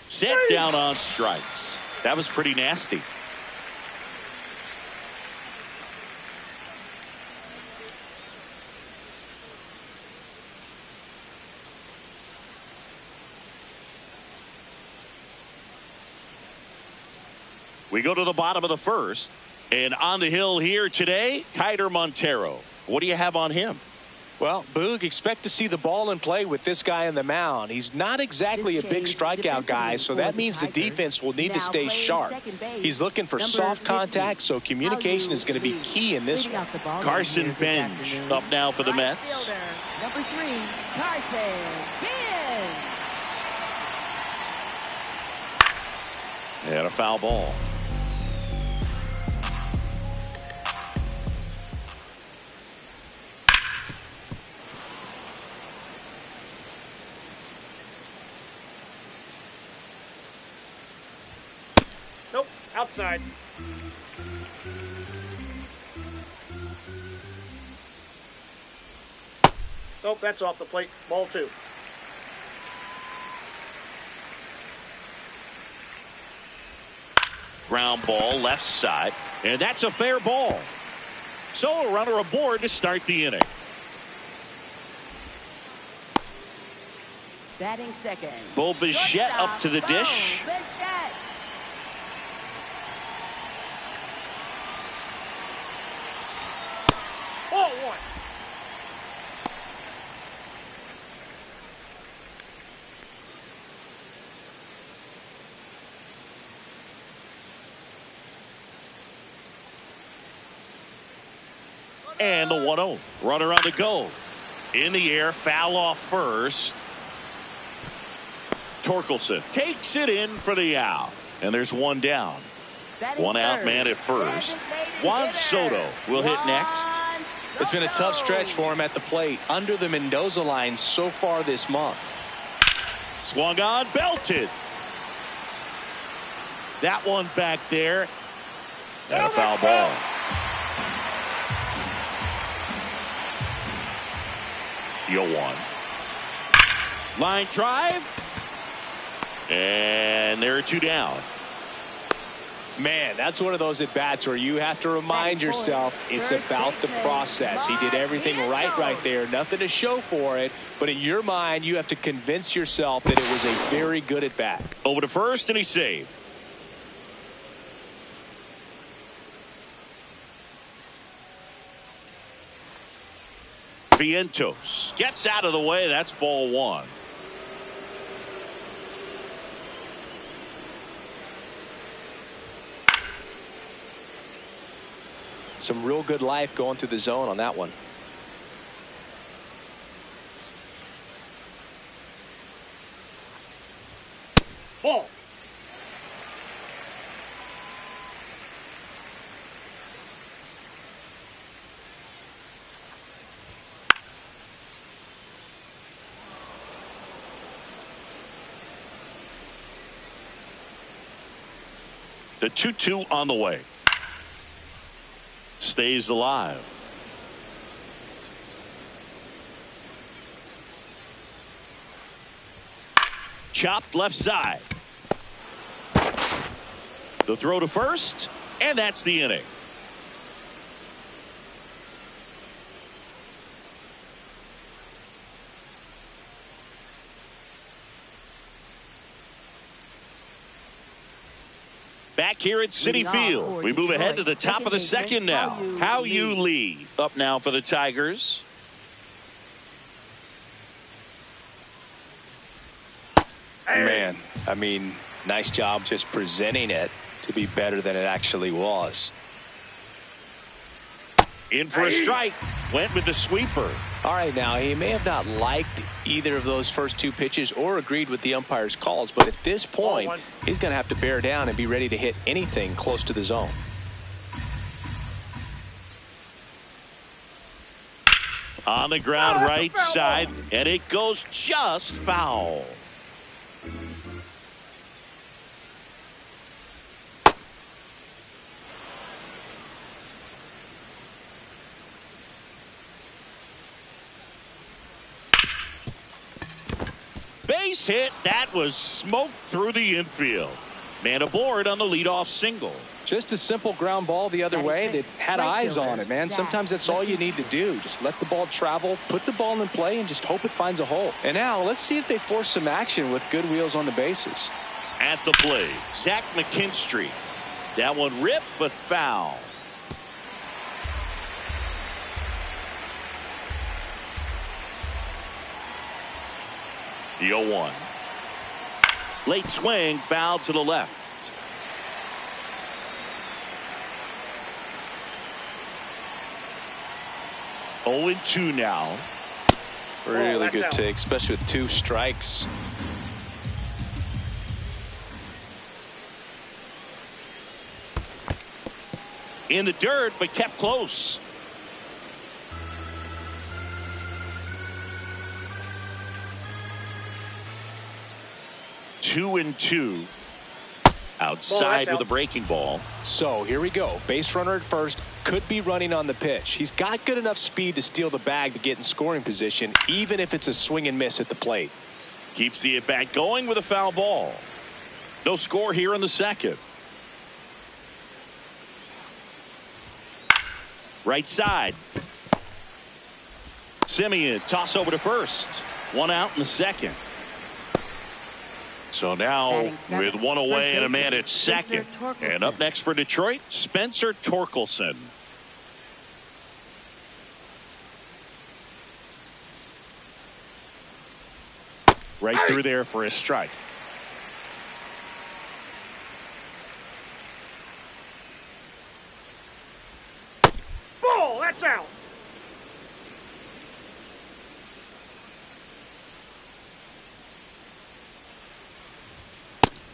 Set down on strikes. That was pretty nasty. We go to the bottom of the first. And on the hill here today, Kiter Montero. What do you have on him? Well, Boog, expect to see the ball in play with this guy on the mound. He's not exactly a big strikeout guy, so that means the defense will need to stay sharp. He's looking for soft contact, so communication is going to be key in this one. Carson Bench up now for the Mets. Number 3, Carson Bienvenido. And a foul ball. Nope, outside. Nope, that's off the plate. Ball 2. Ground ball left side, and that's a fair ball. So a runner aboard to start the inning. Batting second. Bo Bichette up to the dish. Bo Bichette. Ball 1. And the 1-0. Runner on the go. In the air, foul off first. Torkelson takes it in for the out. And there's one down. One out man at first. Juan Soto will hit next. It's been a tough stretch for him at the plate. Under the Mendoza line so far this month. Swung on, belted. That one back there. And a foul ball. Yo one. Line drive. And there are 2 down. Man, that's one of those at-bats where you have to remind yourself it's about the process. He did everything right there. Nothing to show for it. But in your mind, you have to convince yourself that it was a very good at-bat. Over to first, and he saved. Vientos gets out of the way. That's ball 1. Some real good life going through the zone on that one. Ball. The 2-2 on the way. Stays alive. Chopped left side. The throw to first, and that's the inning. Back here at Citi Field, we move ahead to the top of the second now. How you lead up now for the Tigers. Man, I mean, nice job just presenting it to be better than it actually was. In for a strike. Went with the sweeper. All right, now, he may have not liked either of those first 2 pitches or agreed with the umpire's calls, but at this point, he's going to have to bear down and be ready to hit anything close to the zone. On the ground right side, and it goes just foul. Base hit. That was smoked through the infield. Man aboard on the leadoff single. Just a simple ground ball the other way. They had eyes on it, man. Sometimes that's all you need to do. Just let the ball travel, put the ball in play, and just hope it finds a hole. And now let's see if they force some action with good wheels on the bases. At the plate, Zach McKinstry. That one ripped, but foul. The 0-1. Late swing, foul to the left. 0-2 now. Really good take, especially with 2 strikes. In the dirt, but kept close. Two and two. Outside with a breaking ball. So here we go. Base runner at first. Could be running on the pitch. He's got good enough speed to steal the bag to get in scoring position, even if it's a swing and miss at the plate. Keeps the at-bat going with a foul ball. No score here in the second. Right side. Simeon, toss over to first. 1 out in the second. So now with 1 away and a man at second. And up next for Detroit, Spencer Torkelson. Right through there for a strike. Ball, that's out.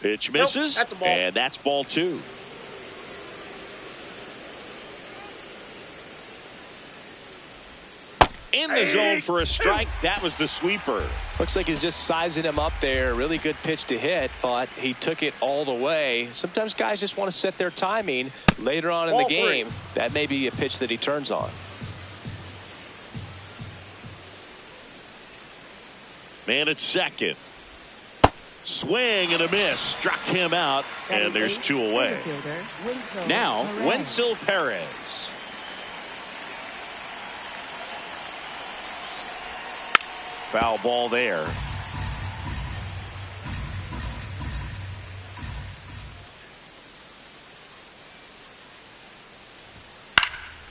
Pitch misses, that's a ball. And that's ball 2. In the zone for a strike. That was the sweeper. Looks like he's just sizing him up there. Really good pitch to hit, but he took it all the way. Sometimes guys just want to set their timing later on in the game. That may be a pitch that he turns on. Man at second. Swing and a miss. Struck him out, and there's 2 away. Now, Wenzel Perez. Foul ball there.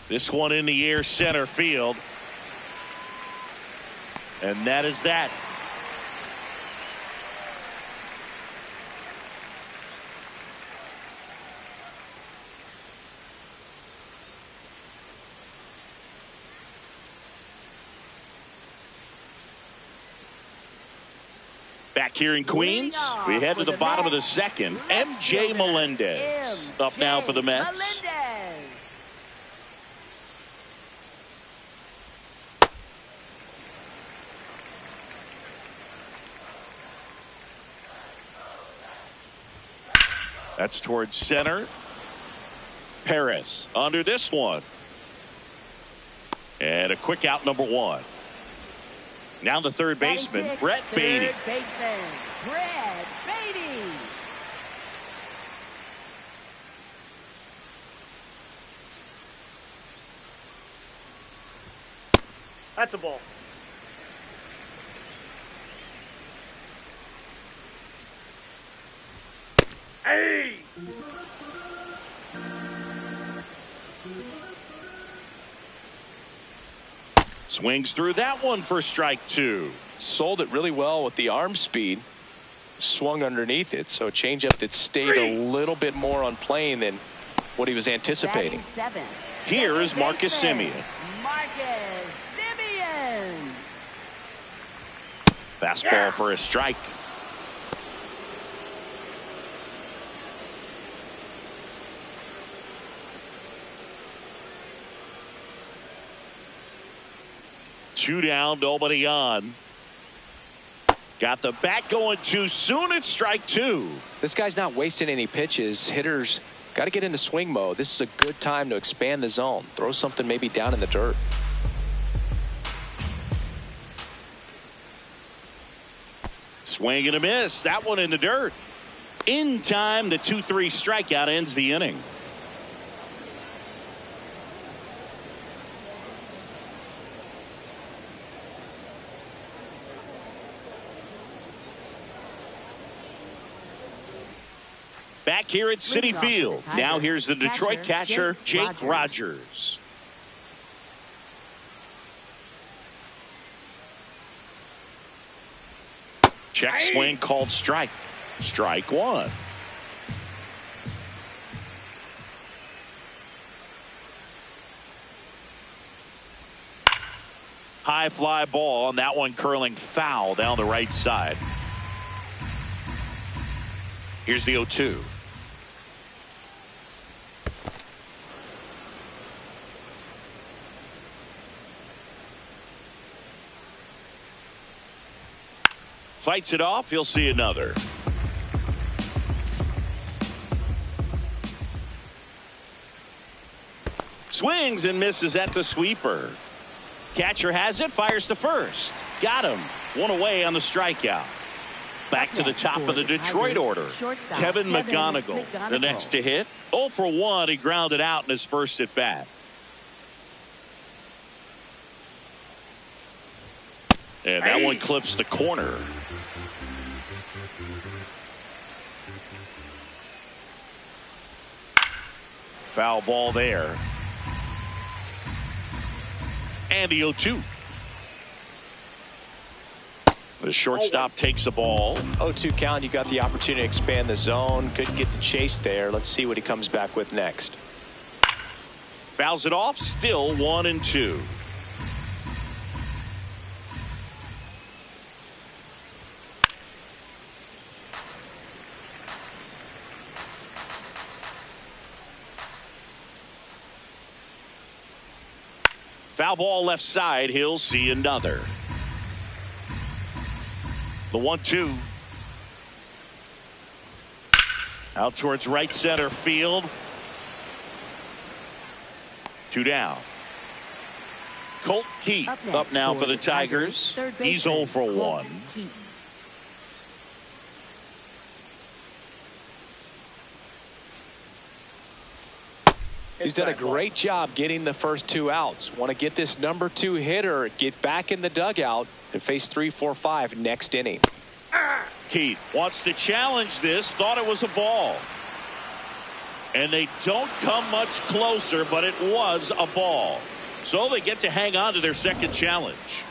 This one in the air, center field. And that is that. Back here in Queens, we head to the bottom of the second. MJ Melendez up now for the Mets. That's towards center. Perez under this one. And a quick out, number 1. Now the third baseman, Brett Beatty. Third baseman, Brett Beatty. That's a ball. Hey! Swings through that one for strike 2. Sold it really well with the arm speed. Swung underneath it, so a changeup that stayed a little bit more on plane than what he was anticipating. Here is Marcus Simeon. Marcus Simeon. Fastball for a strike. Two down, nobody on. Got the bat going too soon. It's strike 2. This guy's not wasting any pitches. Hitters got to get into swing mode. This is a good time to expand the zone. Throw something maybe down in the dirt. Swing and a miss. That one in the dirt. In time, the 2-3 strikeout ends the inning. Back here at Citi Field. Now here's the Detroit catcher, Jake Rogers. Check swing called strike. Strike 1. High fly ball, and that one curling foul down the right side. Here's the 0-2. Fights it off. He'll see another. Swings and misses at the sweeper. Catcher has it, fires to first. Got him. One away on the strikeout. Back to the top of the Detroit order. Kevin McGonigal, the next to hit. 0 for 1. He grounded out in his first at bat. And that one clips the corner. Foul ball there. And the 0-2. The shortstop takes the ball. 0-2 count. You got the opportunity to expand the zone. Couldn't get the chase there. Let's see what he comes back with next. Fouls it off. Still 1-2. Foul ball left side. He'll see another. The 1-2. Out towards right center field. 2 down. Colt Keith up now for the Tigers. He's 0 for 1. He's done a great job getting the first 2 outs. Want to get this number 2 hitter, get back in the dugout, and face 3, 4, 5 next inning. Keith wants to challenge this. Thought it was a ball. And they don't come much closer, but it was a ball. So they get to hang on to their second challenge.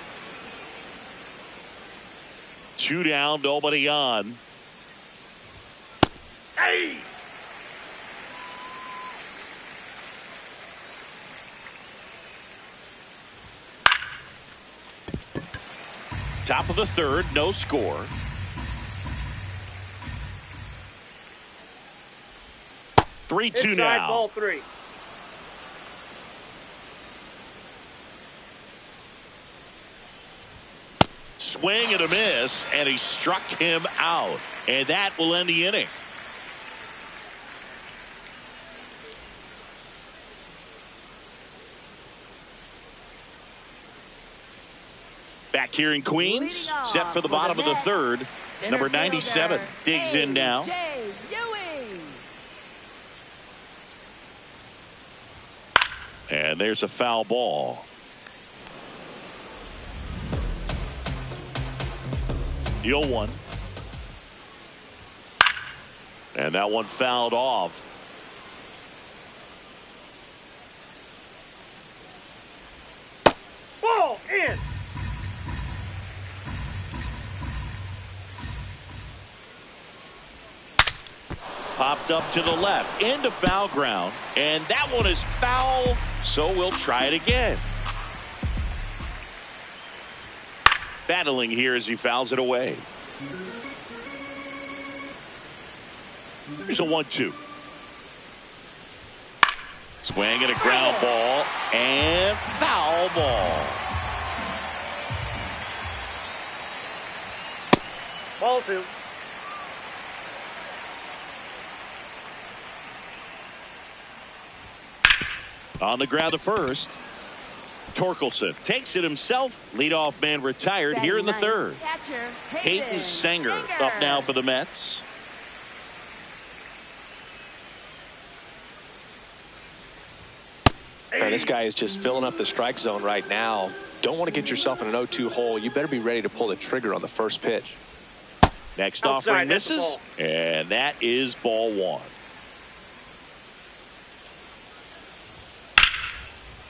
2 down, nobody on. Hey! Top of the third, no score. Three-two now. Ball 3. Swing and a miss, and he struck him out. And that will end the inning. Back here in Queens, set for the bottom of the third. Number 97 digs in now. And there's a foul ball. The 0-1. And that one fouled off. Ball in. Popped up to the left into foul ground, and that one is foul, so we'll try it again. Battling here as he fouls it away. Here's a 1-2. Swing and a ground ball, and foul ball. Ball 2. On the ground to first. Torkelson takes it himself. Leadoff man retired here in the third. Hayden Sanger up now for the Mets. Man, this guy is just filling up the strike zone right now. Don't want to get yourself in an 0-2 hole. You better be ready to pull the trigger on the first pitch. Next offering misses, and that is ball 1.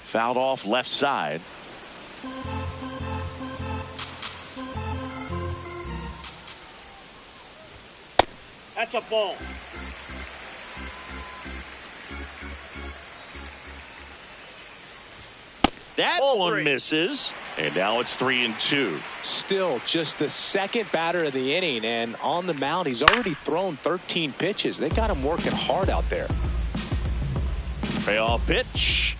Fouled off left side. That's a ball. That Ball one 3. misses, And now it's 3-2. Still just the second batter of the inning, and on the mound he's already thrown 13 pitches. They got him working hard out there. Payoff pitch.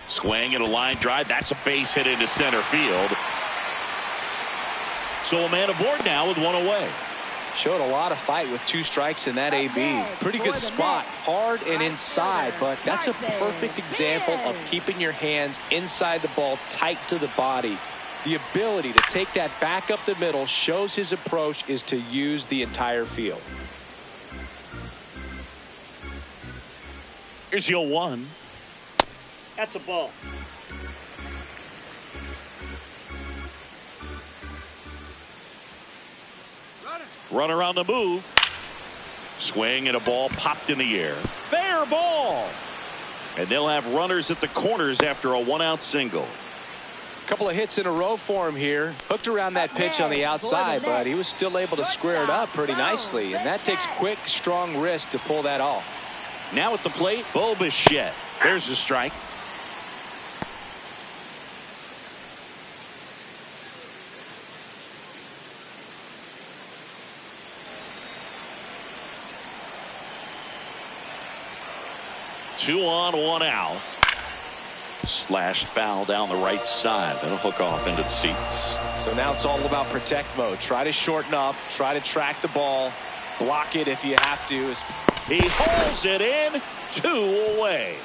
Swing and a line drive. That's a base hit into center field. So a man aboard now with one away. Showed a lot of fight with 2 strikes in that AB. Pretty good spot, hard and inside, but that's a perfect example of keeping your hands inside the ball, tight to the body. The ability to take that back up the middle shows his approach is to use the entire field. Here's your 1. That's a ball. Runner on the move. Swing and a ball popped in the air. Fair ball. And they'll have runners at the corners after a 1-out single. Couple of hits in a row for him here. Hooked around that pitch on the outside, but he was still able to square it up pretty nicely. And that takes quick, strong wrist to pull that off. Now at the plate, Bichette. There's the strike. Two on, 1 out. Slashed foul down the right side. That'll hook off into the seats. So now it's all about protect mode. Try to shorten up. Try to track the ball. Block it if you have to. He holds it in. 2 away.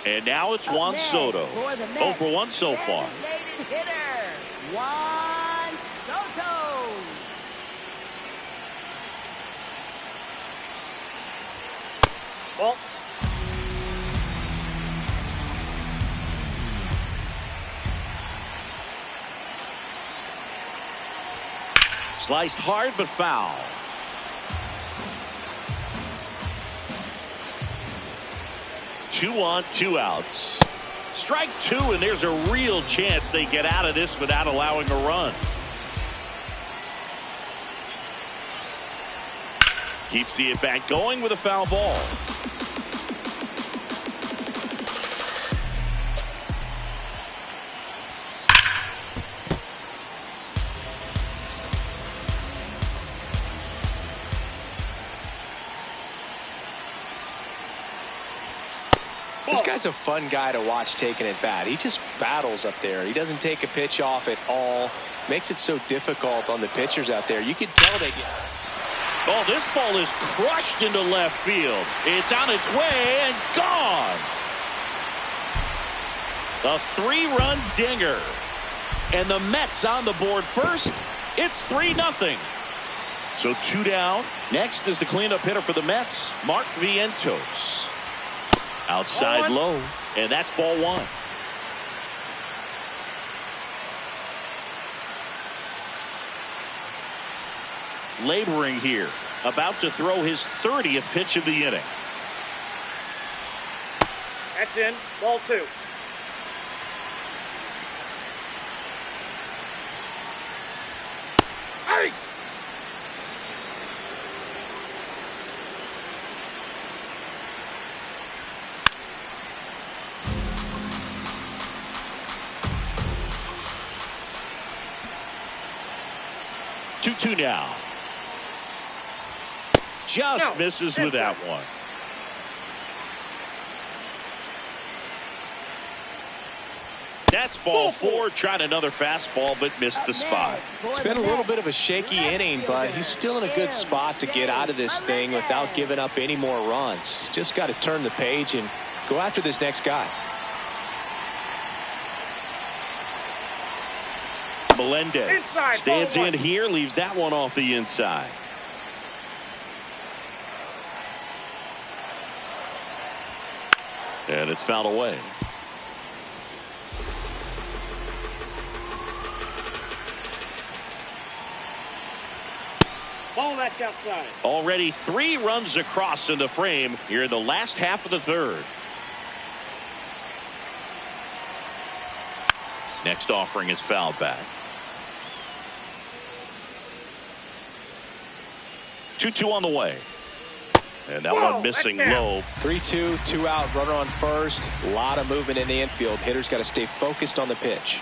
And now it's Juan Soto. 0 for 1 so far. Juan Soto. Ball. Sliced hard but foul. Two on, 2 outs. Strike 2, and there's a real chance they get out of this without allowing a run. Keeps the at-bat going with a foul ball. This guy's a fun guy to watch taking at bat. He just battles up there. He doesn't take a pitch off at all. Makes it so difficult on the pitchers out there. You can tell they get... Oh, this ball is crushed into left field. It's on its way and gone. A 3-run dinger. And the Mets on the board first. It's 3-0. So 2 down. Next is the cleanup hitter for the Mets, Mark Vientos. Outside low, and that's ball 1. Laboring here, about to throw his 30th pitch of the inning. That's in. Ball 2. Hey! Two now. Just misses with that one. That's ball 4. Tried another fastball, but missed the spot. It's been a little bit of a shaky inning, but he's still in a good spot to get out of this thing without giving up any more runs. He's just got to turn the page and go after this next guy. Melendez stands in here, leaves that one off the inside. And it's fouled away. Ball, that's outside. Already 3 runs across in the frame here in the last half of the 3rd. Next offering is fouled back. 2-2 on the way. And that one missing low. 3-2, 2 out, runner on first. A lot of movement in the infield. Hitter's got to stay focused on the pitch.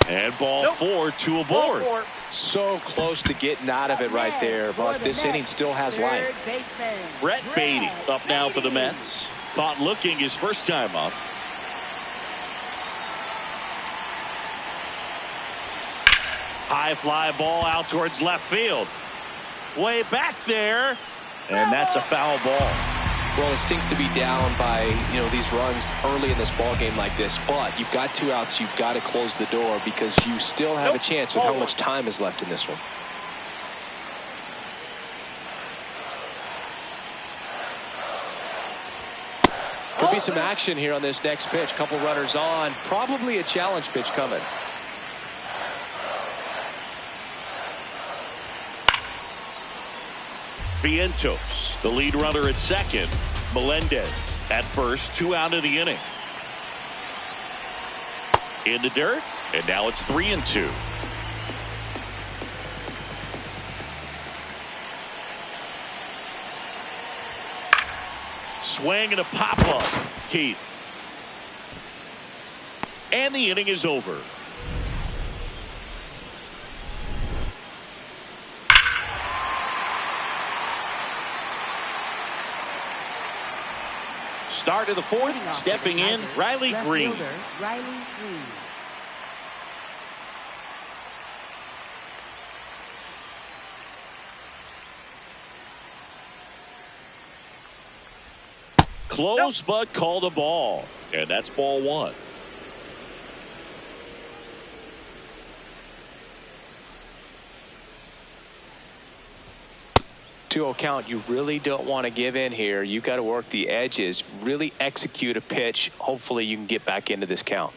And ball 4, 2 aboard. So close to getting out of it right there, but this inning still has life. Brett Beatty up now for the Mets. Caught looking his first time up. High fly ball out towards left field. Way back there. And that's a foul ball. Well, it stinks to be down by, these runs early in this ball game like this, but you've got 2 outs. You've got to close the door because you still have a chance with how much time is left in this one. Could be some action here on this next pitch. Couple runners on. Probably a challenge pitch coming. Vientos, the lead runner at second. Melendez at first, 2 out of the inning. In the dirt, and now it's 3-2. Swing and a pop-up. Keith. And the inning is over. Start of the 4th, stepping in, Riley Green. Close, but called a ball. And that's ball 1. To count, you really don't want to give in here. You've got to work the edges, really execute a pitch. Hopefully you can get back into this count.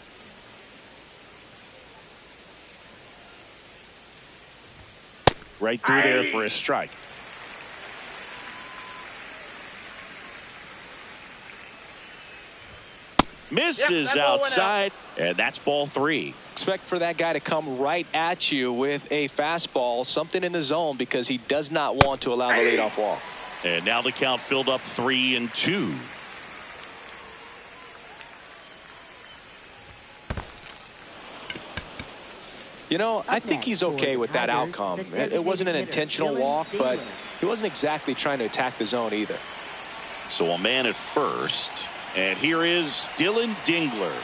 Right through there for a strike. Misses outside, and that's ball 3. Expect for that guy to come right at you with a fastball, something in the zone, because he does not want to allow the leadoff walk. And now the count filled up 3-2. I think he's okay with that outcome. It wasn't an intentional walk, but he wasn't exactly trying to attack the zone either. So a man at first, and here is Dylan Dingler.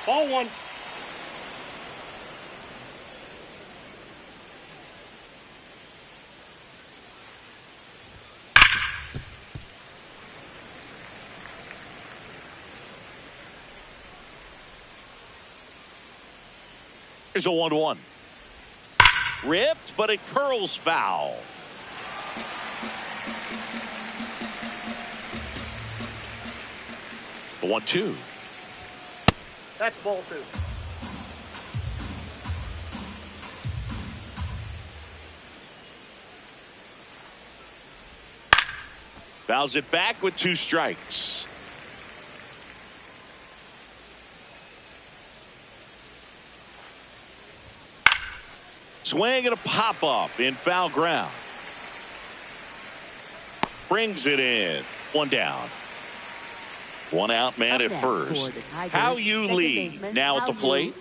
Ball 1. Here's a 1-1. Ripped, but it curls foul. The 1-2. That's ball 2. Fouls it back with 2 strikes. Swing and a pop-up in foul ground. Brings it in. 1 down. 1 out, man at first. How you lead now at the plate.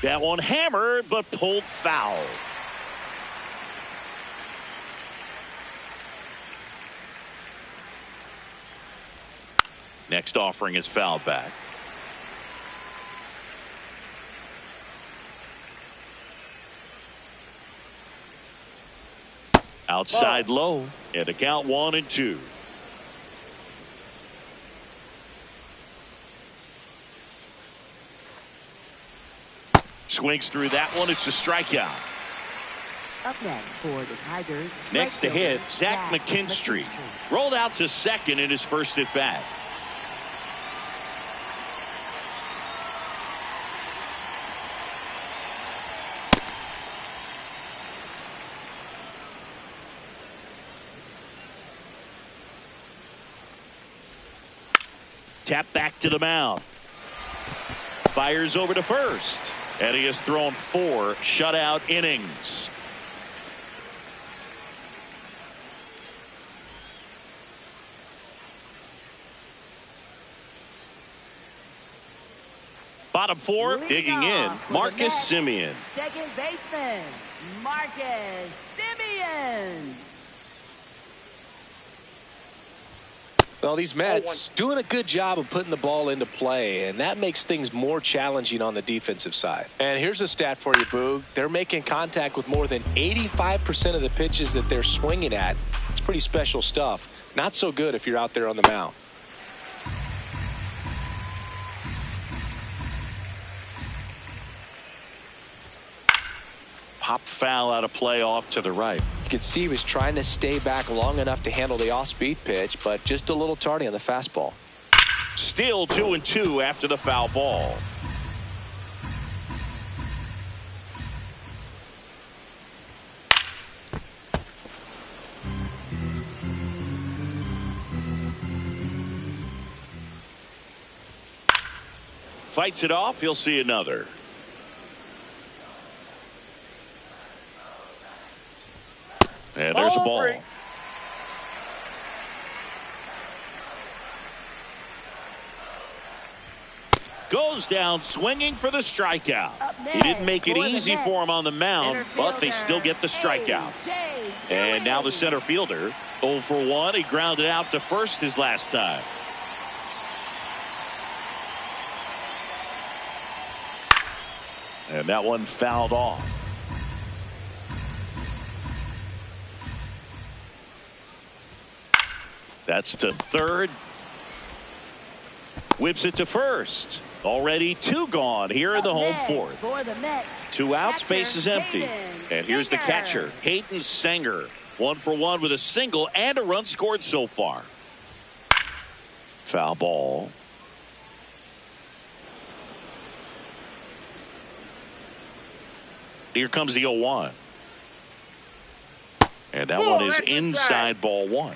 That one hammered, but pulled foul. Next offering is fouled back. Outside low, and a count 1-2. Swings through that one. It's a strikeout. Up next for the Tigers. Next to hit, Zach McKinstry. Rolled out to second in his first at bat. Tap back to the mound. Fires over to first. And he has thrown 4 shutout innings. Bottom 4, digging in, Marcus Semien. Second baseman, Marcus Semien. Well, these Mets doing a good job of putting the ball into play, and that makes things more challenging on the defensive side. And here's a stat for you, Boog. They're making contact with more than 85% of the pitches that they're swinging at. It's pretty special stuff. Not so good if you're out there on the mound. Pop foul out of play off to the right. You could see he was trying to stay back long enough to handle the off-speed pitch, but just a little tardy on the fastball. Still 2-2 after the foul ball. Fights it off. He'll see another. And there's a ball. Goes down swinging for the strikeout. He didn't make it easy for him on the mound, but they still get the strikeout. And now the center fielder, 0 for 1. He grounded out to first his last time. And that one fouled off. That's to third. Whips it to first. Already 2 gone here in the home fourth. 2 outs, base is empty. And here's the catcher, Hayden Sanger. 1 for 1 with a single and a run scored so far. Foul ball. Here comes the 0-1. And that one is inside ball 1.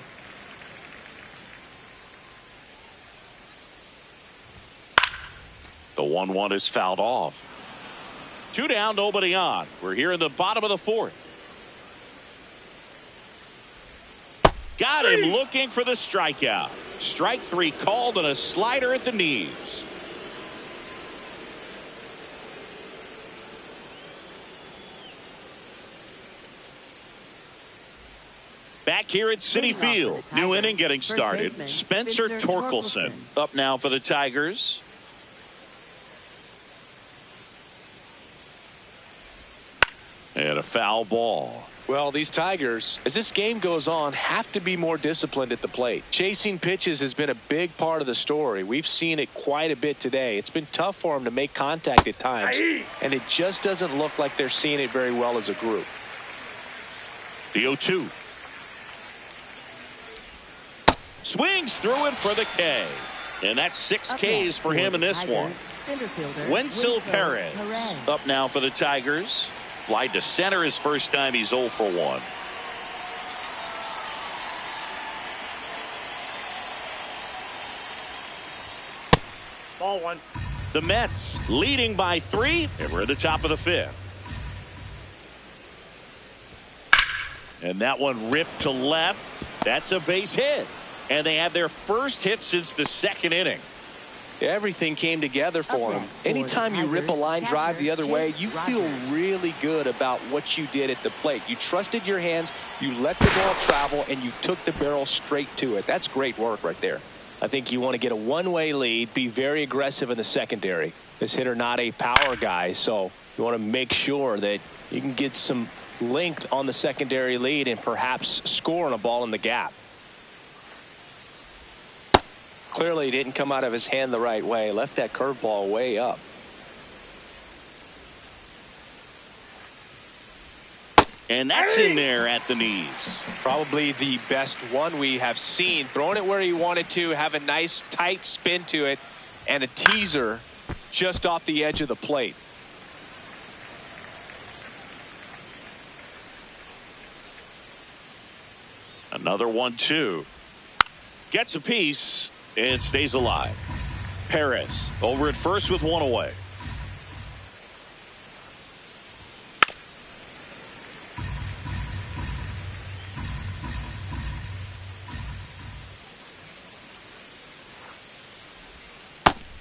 The 1-1 is fouled off. 2 down, nobody on. We're here in the bottom of the fourth. Got him looking for the strikeout. Strike 3 called on a slider at the knees. Back here at Citi Field. New inning getting started. Spencer Torkelson up now for the Tigers. And a foul ball. Well, these Tigers, as this game goes on, have to be more disciplined at the plate. Chasing pitches has been a big part of the story. We've seen it quite a bit today. It's been tough for them to make contact at times, and it just doesn't look like they're seeing it very well as a group. The 0-2. Swings through it for the K. And that's 6 Ks for him in this one. Wenzel Perez up now for the Tigers. Fly to center his first time. He's 0 for 1. Ball 1. The Mets leading by 3, and we're at the top of the 5th. And that one ripped to left. That's a base hit. And they have their first hit since the 2nd inning. Everything came together for him. Anytime you rip a line drive the other way, you feel really good about what you did at the plate. You trusted your hands, you let the ball travel, and you took the barrel straight to it. That's great work right there. I think you want to get a one-way lead, be very aggressive in the secondary. This hitter not a power guy, so you want to make sure that you can get some length on the secondary lead and perhaps score on a ball in the gap. Clearly didn't come out of his hand the right way. Left that curveball way up. And that's in there at the knees. Probably the best one we have seen. Throwing it where he wanted to, have a nice tight spin to it, and a teaser just off the edge of the plate. Another 1-2. Gets a piece and stays alive. Perez over at first with one away.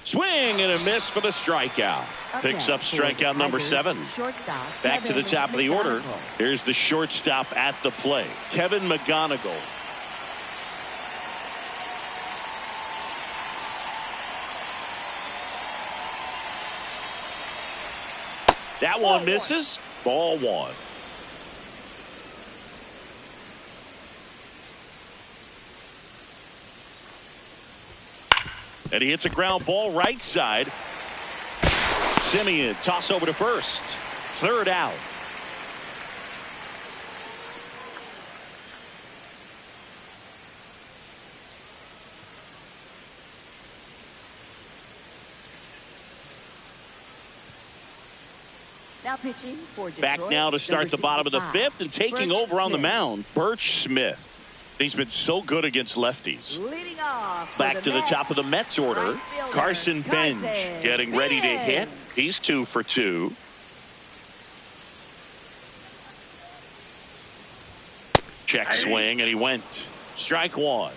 Swing and a miss for the strikeout. Picks up strikeout number 7. Back to the top of the order. Here's the shortstop at the plate, Kevin McGonigal. That one misses. Ball 1. And he hits a ground ball right side. Simeon toss over to first. Third out. Now pitching for Detroit, back now to start the bottom of the 5th, and taking over on the mound, Birch Smith. He's been so good against lefties. Leading off back to the top of the Mets order, Carson Bench getting ready to hit. He's 2 for 2. Check swing, and he went. Strike 1.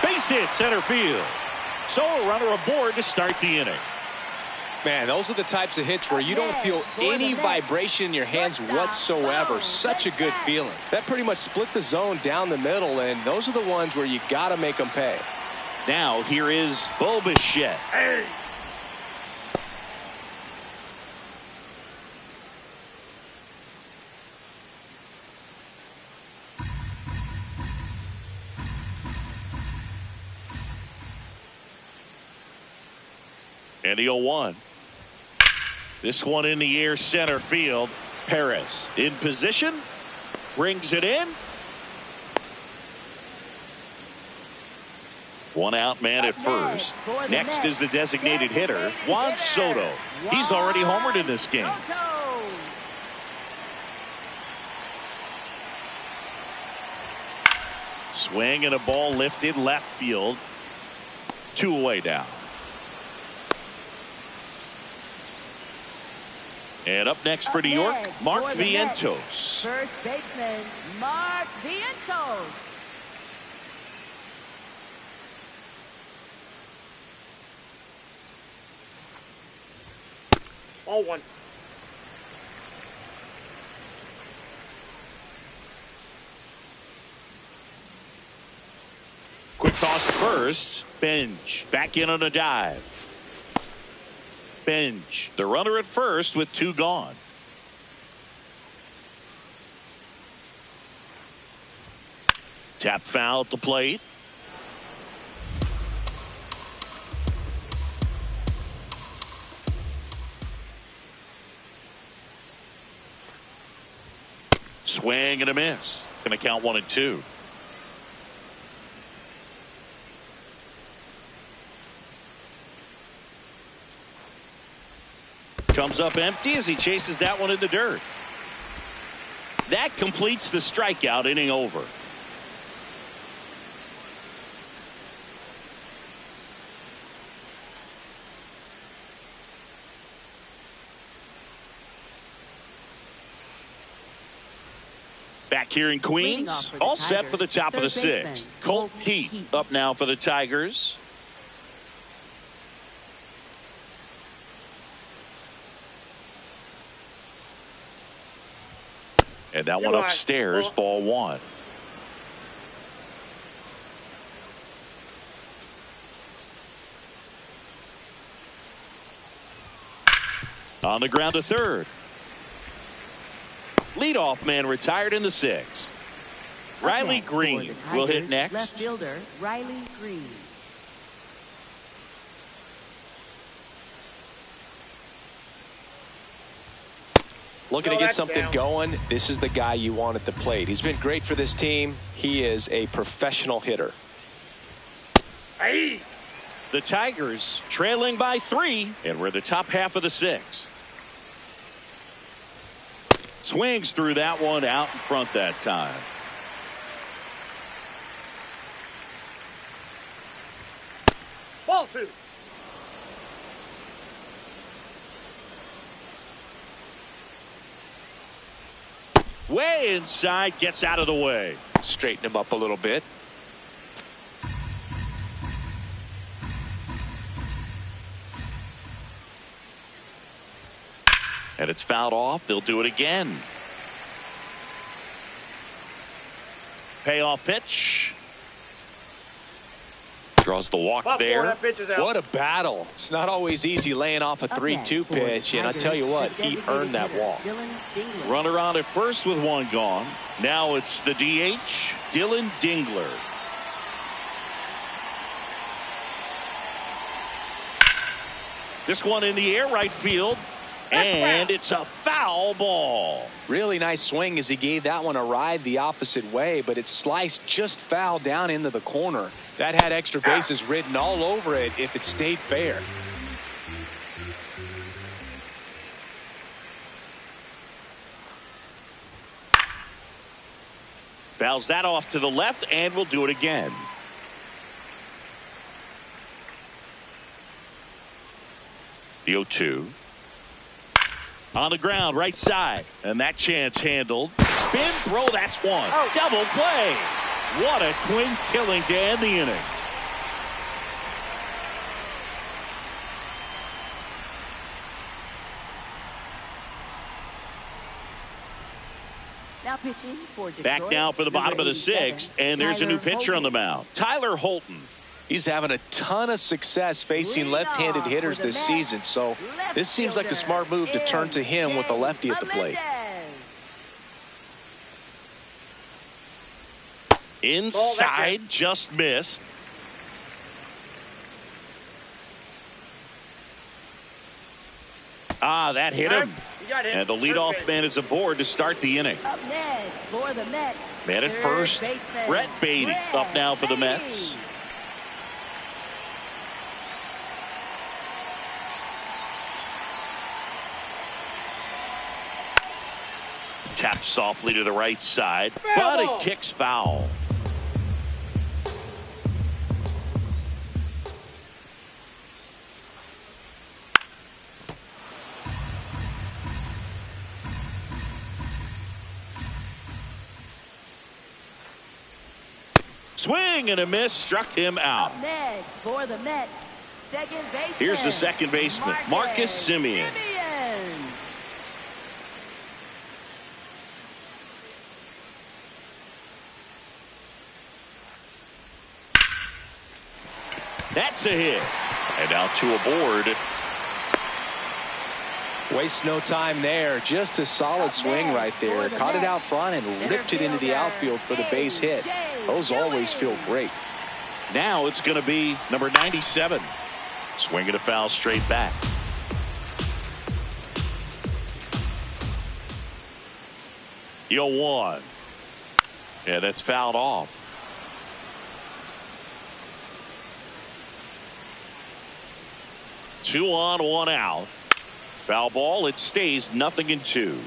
Base hit center field. So a runner aboard to start the inning. Man, those are the types of hits where you don't feel any vibration in your hands whatsoever. Such a good feeling. That pretty much split the zone down the middle, and those are the ones where you got to make them pay. Now here is Bo Bichette. And the 0-1. This one in the air, center field. Perez in position, brings it in. One out man at first. Next is the designated hitter, Juan Soto. He's already homered in this game. Swing and a ball lifted left field. 2 away now. And up next for New York, Mark Vientos. First baseman, Mark Vientos. Ball 1. Quick toss to first. Bench back in on a dive. Bench, the runner at first with 2 gone. Tap foul at the plate. Swing and a miss. Going to count 1 and 2. Comes up empty as he chases that one in the dirt. That completes the strikeout, inning over. Back here in Queens, all set for the top of the 6th. Colt Heath up now for the Tigers. And that one upstairs, ball 1. On the ground to third. Leadoff man retired in the 6th. Riley Green will hit next. Left fielder, Riley Green. Looking to get something going. This is the guy you want at the plate. He's been great for this team. He is a professional hitter. The Tigers trailing by 3, and we're the top half of the 6th. Swings through that one out in front that time. Ball 2. Way inside, gets out of the way. Straighten him up a little bit. And it's fouled off. They'll do it again. Payoff pitch. Draws the walk there. What a battle. It's not always easy laying off a 3-2 pitch, and I tell you what, he earned that walk. Runner on at first with one gone. Now it's the DH, Dylan Dingler. This one in the air, right field. And it's a foul ball. Really nice swing as he gave that one a ride the opposite way, but it sliced just foul down into the corner. That had extra bases written all over it if it stayed fair. Fouls that off to the left, and we'll do it again. The 0-2. On the ground, right side. And that chance handled. Spin, throw, that's one. Oh. Double play. What a twin killing to end the inning. Now pitching for Detroit. Back now for the bottom of the sixth, and there's a new pitcher on the mound. Tyler Holton. He's having a ton of success facing left-handed hitters this season, so this seems like a smart move to turn to him with a lefty at the plate. Inside, just missed. Ah, that hit him. And the leadoff man is aboard to start the inning. Up next for the Mets. Man at first, Brett Beatty up now for the Mets. Tapped softly to the right side, but it kicks foul. Swing and a miss, struck him out. Up next for the Mets, second baseman. Here's the second baseman, Marcus Semien. That's a hit. And now two aboard. Waste no time there. Just a solid swing right there. Caught it out front and ripped it into the outfield for the base hit. Those always feel great. Now it's going to be number 97. Swinging a foul straight back. Yo, 1. Yeah, that's fouled off. Two on, one out. Foul ball. It stays 0-2.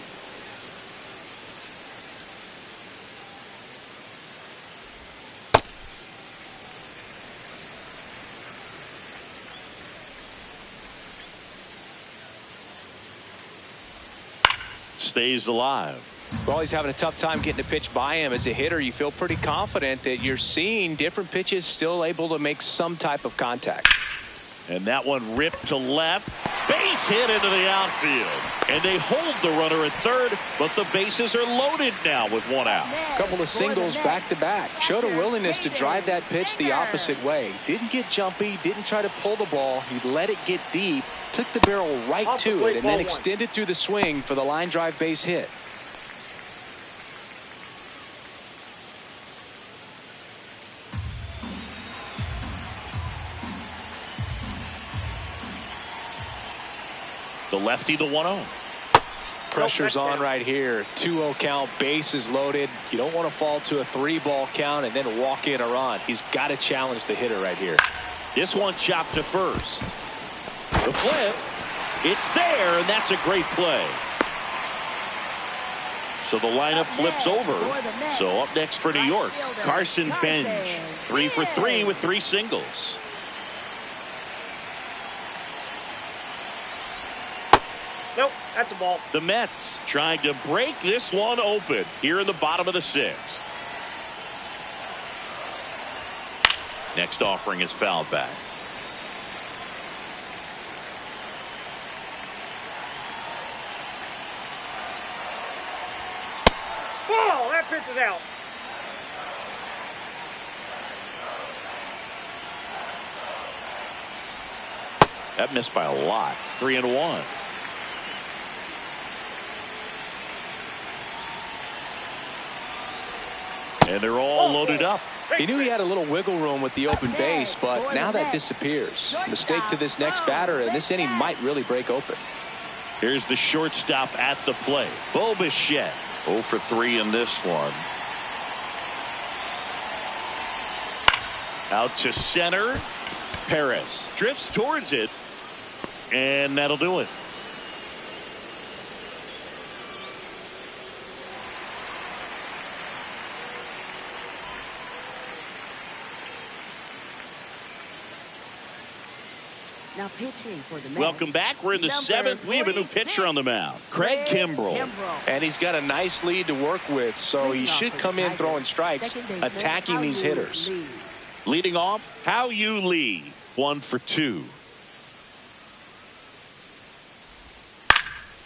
Stays alive. Well, he's having a tough time getting a pitch by him. As a hitter, you feel pretty confident that you're seeing different pitches still able to make some type of contact. And that one ripped to left. Base hit into the outfield. And they hold the runner at third, but the bases are loaded now with one out. A couple of singles back to back. Showed a willingness to drive that pitch the opposite way. Didn't get jumpy, didn't try to pull the ball. He let it get deep, took the barrel right to it, and then extended through the swing for the line drive base hit. The lefty, the 1-0. Pressure's on right here. 2-0 count, bases loaded. You don't want to fall to a 3-ball count and then walk in a run. He's got to challenge the hitter right here. This one chopped to first. The flip. It's there, and that's a great play. So the lineup flips over. So up next for New York, Carson Benj. 3 for 3 with 3 singles. Nope, that's a ball. The Mets trying to break this one open here in the bottom of the sixth. Next offering is fouled back. Ball, that pitch is out. That missed by a lot. 3-1. And they're all loaded up. He knew he had a little wiggle room with the open base, but now that disappears. Mistake to this next batter, and this inning might really break open. Here's the shortstop at the plate. Bichette. 0 for 3 in this one. Out to center. Perez drifts towards it. And that'll do it. Now pitching for the Mets. Welcome back. We're in the seventh. We have a new pitcher on the mound. Craig Kimbrell. And he's got a nice lead to work with, so he should come in throwing strikes, attacking these hitters. Leading off, Hao-Yu Lee. 1 for 2.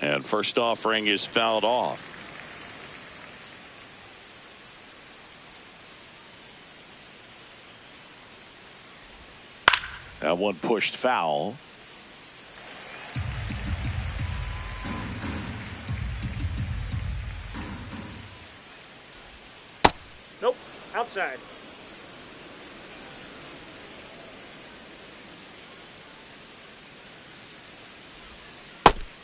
And first offering is fouled off. That one pushed foul. Nope, outside.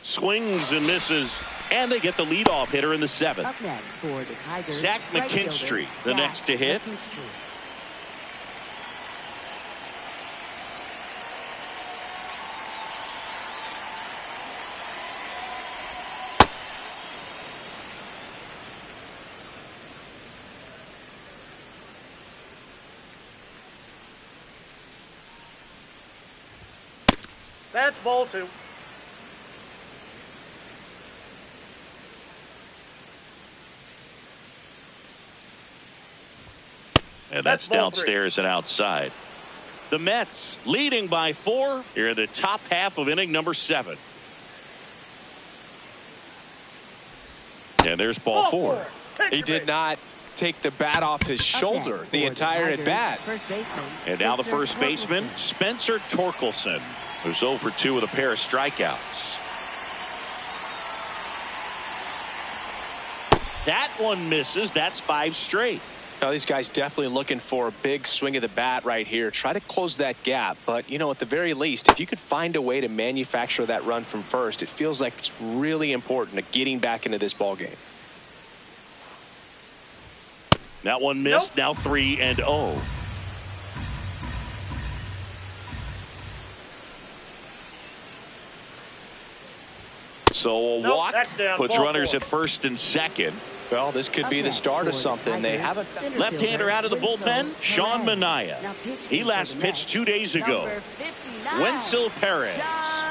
Swings and misses, and they get the leadoff hitter in the seventh. Up next for the Tigers, Zach McKinstry, the next to hit. That's ball 2. And that's downstairs and outside. The Mets leading by 4 here in the top half of inning number 7. And there's ball 4. He did not take the bat off his shoulder the entire at bat. And now the first baseman, Spencer Torkelson, who's 0 for 2 with a pair of strikeouts. That one misses. That's 5 straight. Now, these guys definitely looking for a big swing of the bat right here. Try to close that gap. But, you know, at the very least, if you could find a way to manufacture that run from first, it feels like it's really important to getting back into this ball game. That one missed. Nope. Now 3-0. So a walk puts runners at first and second. Well, this could be the start of something. They haven't. Left-hander out of the bullpen, Sean Manaea. He last pitched 2 days ago. Wenzel Perez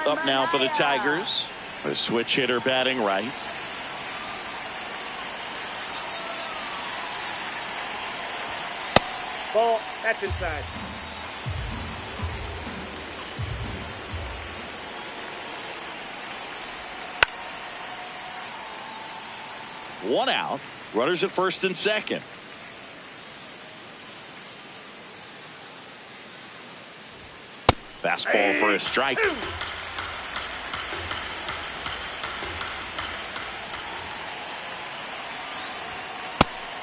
up now for the Tigers. A switch hitter batting right. Ball, that's inside. One out. Runners at first and second. Fastball for a strike.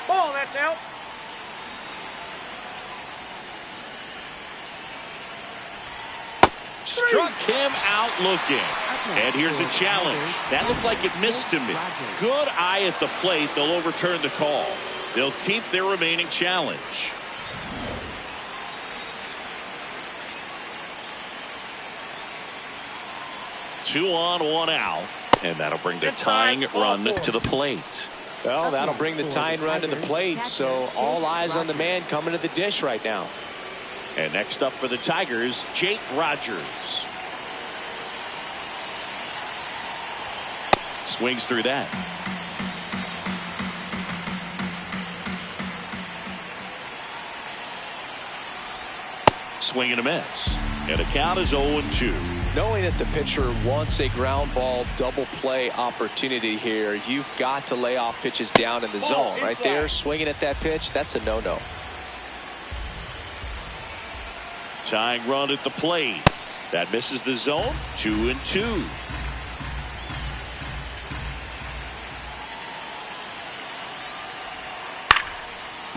Ball, that's out. Struck him out looking. And here's a challenge. That looked like it missed to me. Good eye at the plate. They'll overturn the call. They'll keep their remaining challenge. Two on, one out. And that'll bring the tying run to the plate. Well, that'll bring the tying run to the plate. So all eyes on the man coming to the dish right now. And next up for the Tigers, Jake Rogers. Swings through that. Swing and a miss. And the count is 0-2. Knowing that the pitcher wants a ground ball double play opportunity here, you've got to lay off pitches down in the zone. Right there, swinging at that pitch, that's a no-no. Tying run at the plate. That misses the zone. 2-2.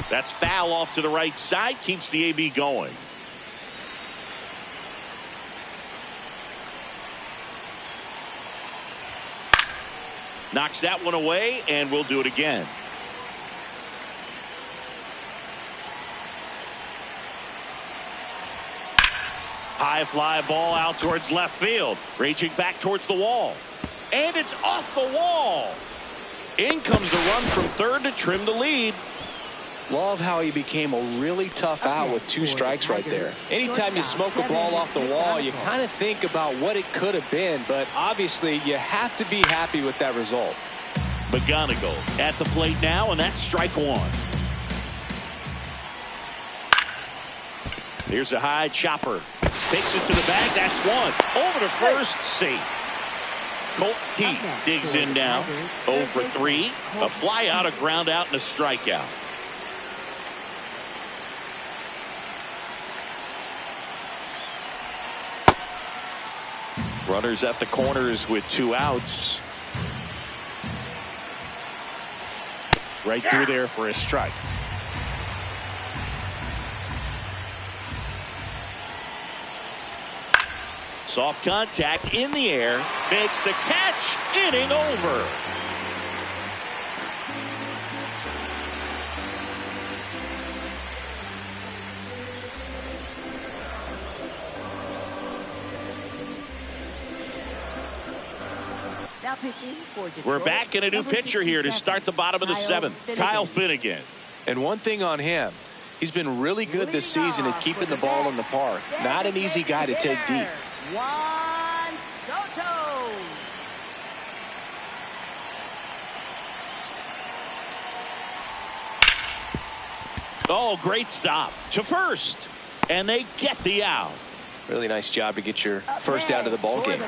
That's foul off to the right side. Keeps the AB going. Knocks that one away, and we'll do it again. High fly ball out towards left field. Raging back towards the wall. And it's off the wall. In comes the run from third to trim the lead. Love how he became a really tough out with 2 strikes right there. Anytime you smoke a ball off the wall, you kind of think about what it could have been, but obviously you have to be happy with that result. McGonigal at the plate now, and that's strike one. Here's a high chopper. Takes it to the bag. That's one. Over to first, safe. Colt Heat digs in now. 0 for 3. A fly out, a ground out, and a strikeout. Runners at the corners with 2 outs. Right through there for a strike. Soft contact in the air. Makes the catch. Inning over. We're back in a new pitcher here to start the bottom of the 7th. Kyle Finnegan. And one thing on him, he's been really good this season at keeping the ball in the park. Not an easy guy to take deep. Oh, great stop to first. And they get the out. Really nice job to get your first out of the ball game.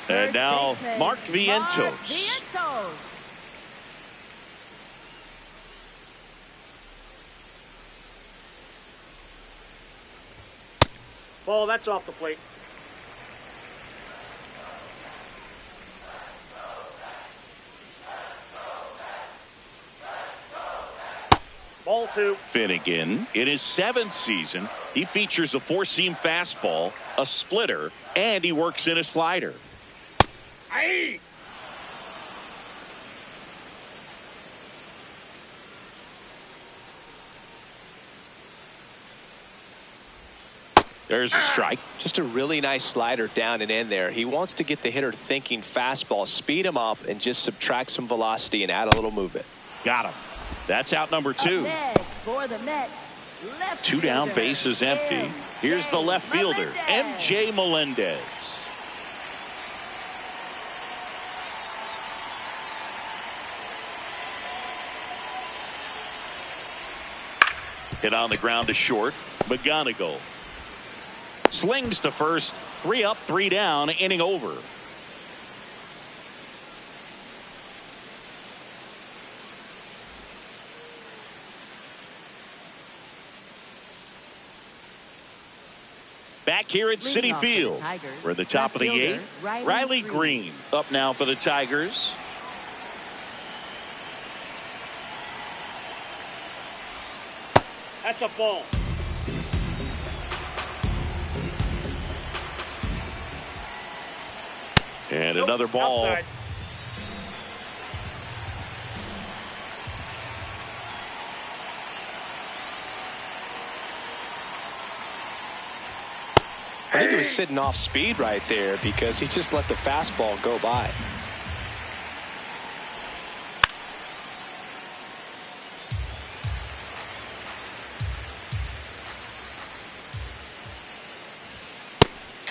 And now Mark Vientos. Ball, that's off the plate. Ball 2. Finnegan, in his 7th season, he features a 4-seam fastball, a splitter, and he works in a slider. Aye. There's a strike. Just a really nice slider down and in there. He wants to get the hitter thinking fastball, speed him up, and just subtract some velocity and add a little movement. Got him. That's out number 2. For the Mets, 2 down, bases empty. Here's the left fielder, MJ Melendez. Hit on the ground to short. McGonigal slings to first. 3 up, 3 down, inning over. Back here at Citi Field, we're at the top of the 8th. Riley Green up now for the Tigers. That's a ball. And another ball. Outside. I think he was sitting off speed right there because he just let the fastball go by.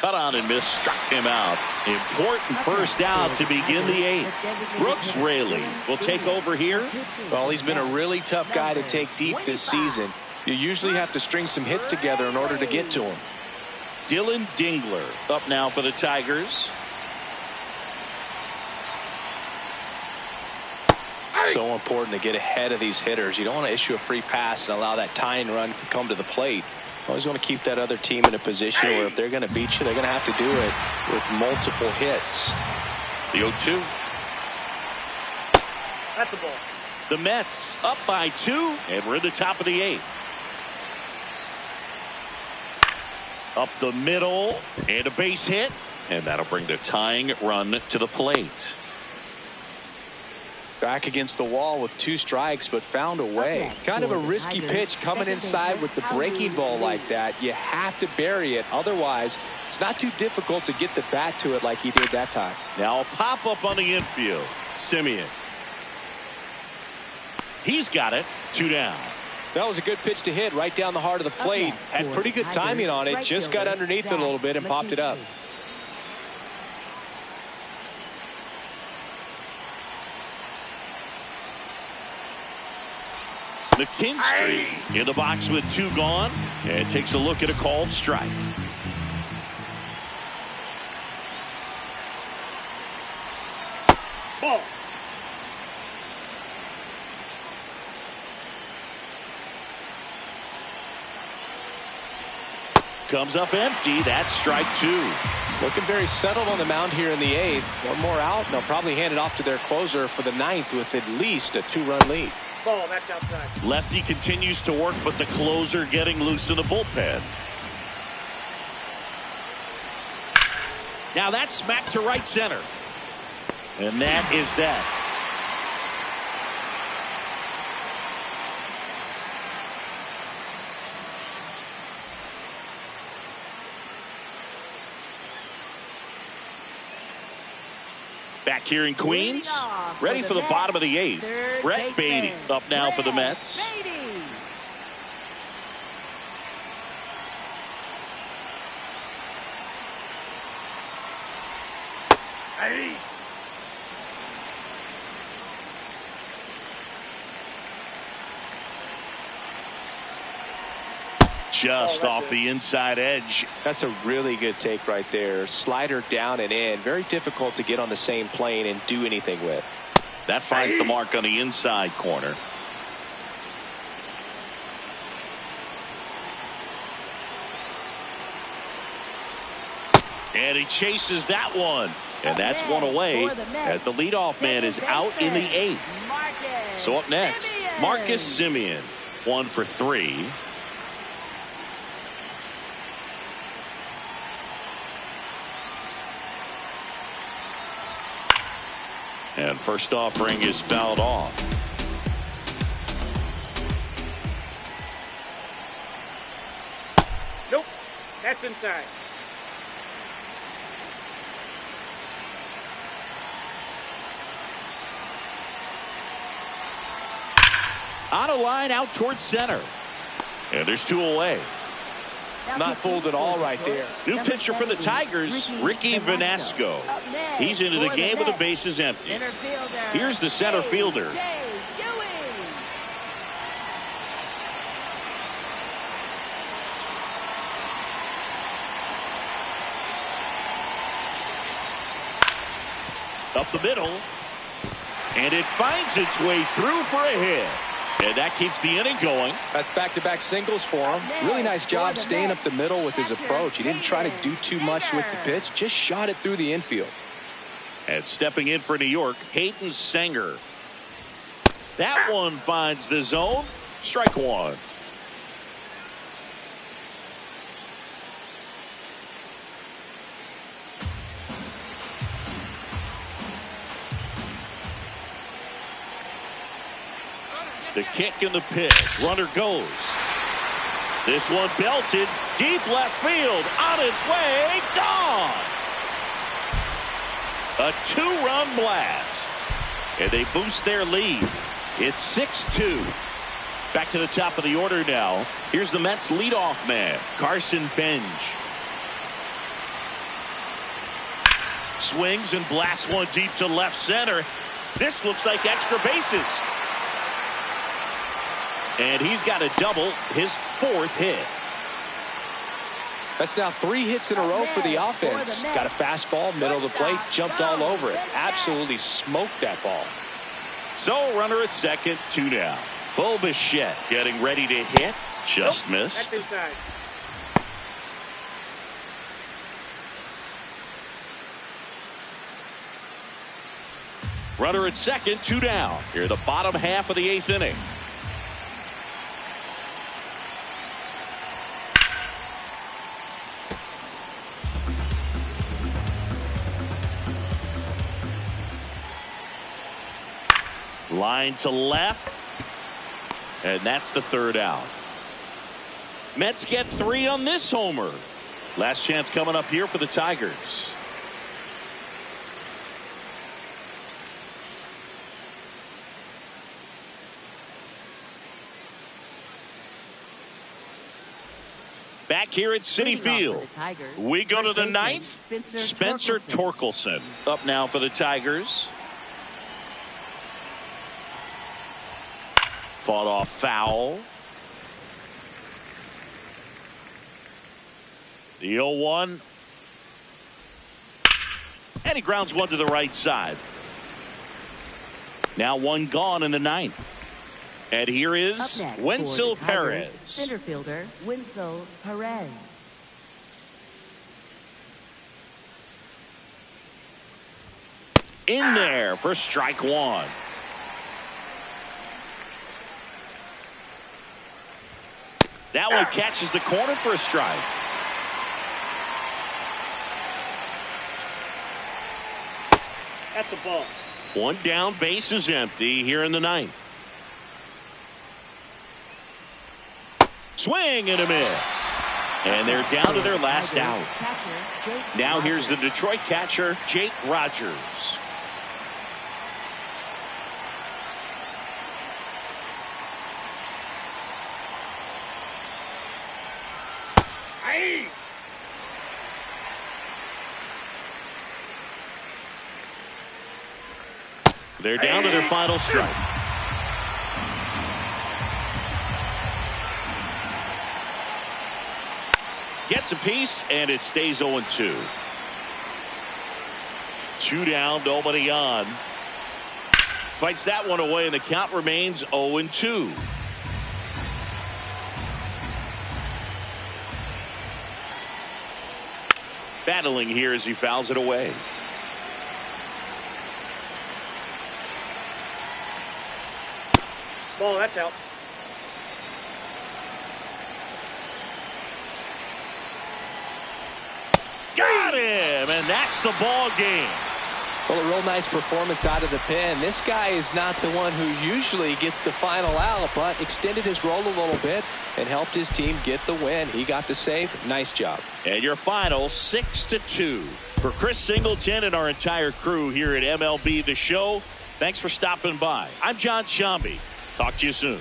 cut on and miss, struck him out. Important first out to begin the 8th. Brooks Raley will take over here. Well, he's been a really tough guy to take deep this season. You usually have to string some hits together in order to get to him. Dylan Dingler up now for the Tigers. So important to get ahead of these hitters. You don't want to issue a free pass and allow that tying run to come to the plate. Always want to keep that other team in a position where if they're going to beat you, they're going to have to do it with multiple hits. The 0-2. That's a ball. The Mets up by 2, and we're in the top of the 8th. Up the middle, and a base hit, and that'll bring the tying run to the plate. Back against the wall with 2 strikes, but found a way. Kind of a risky pitch coming inside with the breaking ball like that. You have to bury it. Otherwise, it's not too difficult to get the bat to it like he did that time. Now a pop up on the infield. Semien. He's got it. 2 down. That was a good pitch to hit right down the heart of the plate. Had pretty good timing on it. Just got underneath it a little bit and popped it up. McKinstry in the box with 2 gone, and takes a look at a called strike. Ball. Comes up empty. That's strike 2. Looking very settled on the mound here in the 8th. One more out, and they'll probably hand it off to their closer for the 9th with at least a 2-run lead. Ball, that's outside. Lefty continues to work, but the closer getting loose in the bullpen. Now that's smacked to right center. And that is that. Back here in Queens, ready for the bottom of the 8th. Brett Beatty up now for the Mets. Hey. Just off the inside edge. That's a really good take right there. Slider down and in. Very difficult to get on the same plane and do anything with. That finds the mark on the inside corner. And he chases that one. And that's one away as the leadoff man is out in the 8th. So up next, Marcus Semien, 1 for 3. And first offering is fouled off. Nope. That's inside. On a line out towards center. And there's 2 away. Not fooled at all right there. New pitcher for the Tigers, Ricky Vanasco. He's into the game with the bases empty. Here's the center fielder. Up the middle. And it finds its way through for a hit. And that keeps the inning going. That's back-to-back singles for him. Really nice job staying up the middle with his approach. He didn't try to do too much with the pitch, just shot it through the infield. And stepping in for New York, Hayden Sanger. That one finds the zone. Strike 1. The kick and the pitch. Runner goes. This one belted. Deep left field. On its way. Gone. A 2-run blast. And they boost their lead. It's 6-2. Back to the top of the order now. Here's the Mets leadoff man, Carson Benj. swings and blasts one deep to left center. This looks like extra bases. And he's got a double, his 4th hit. That's now 3 hits in a row for the offense. Got a fastball, middle of the plate, jumped all over it. Absolutely smoked that ball. So runner at second, 2 down. Bo Bichette getting ready to hit. Just missed. That's inside. Runner at second, 2 down. Here the bottom half of the 8th inning. Line to left. And that's the 3rd out. Mets get 3 on this homer. Last chance coming up here for the Tigers. Back here at Citi Field, we go to the 9th. Spencer Torkelson up now for the Tigers. Fought off foul. The 0-1. And he grounds one to the right side. Now 1 gone in the 9th. And here is Wenceel Perez. Center fielder Wenceel Perez. In there for strike 1. That one catches the corner for a strike. That's a ball. 1 down, base is empty here in the 9th. Swing and a miss. And they're down to their last out. Now here's the Detroit catcher, Jake Rogers. Aye. They're down to their final strike. Gets a piece, and it stays 0-2. 2 down, nobody on. Fights that one away, and the count remains 0-2. Battling here as he fouls it away. Ball, that's out. Got him, and that's the ball game. Well, a real nice performance out of the pen. This guy is not the one who usually gets the final out, but extended his role a little bit and helped his team get the win. He got the save. Nice job. And your final 6-2. For Chris Singleton and our entire crew here at MLB The Show, thanks for stopping by. I'm John Shambi. Talk to you soon.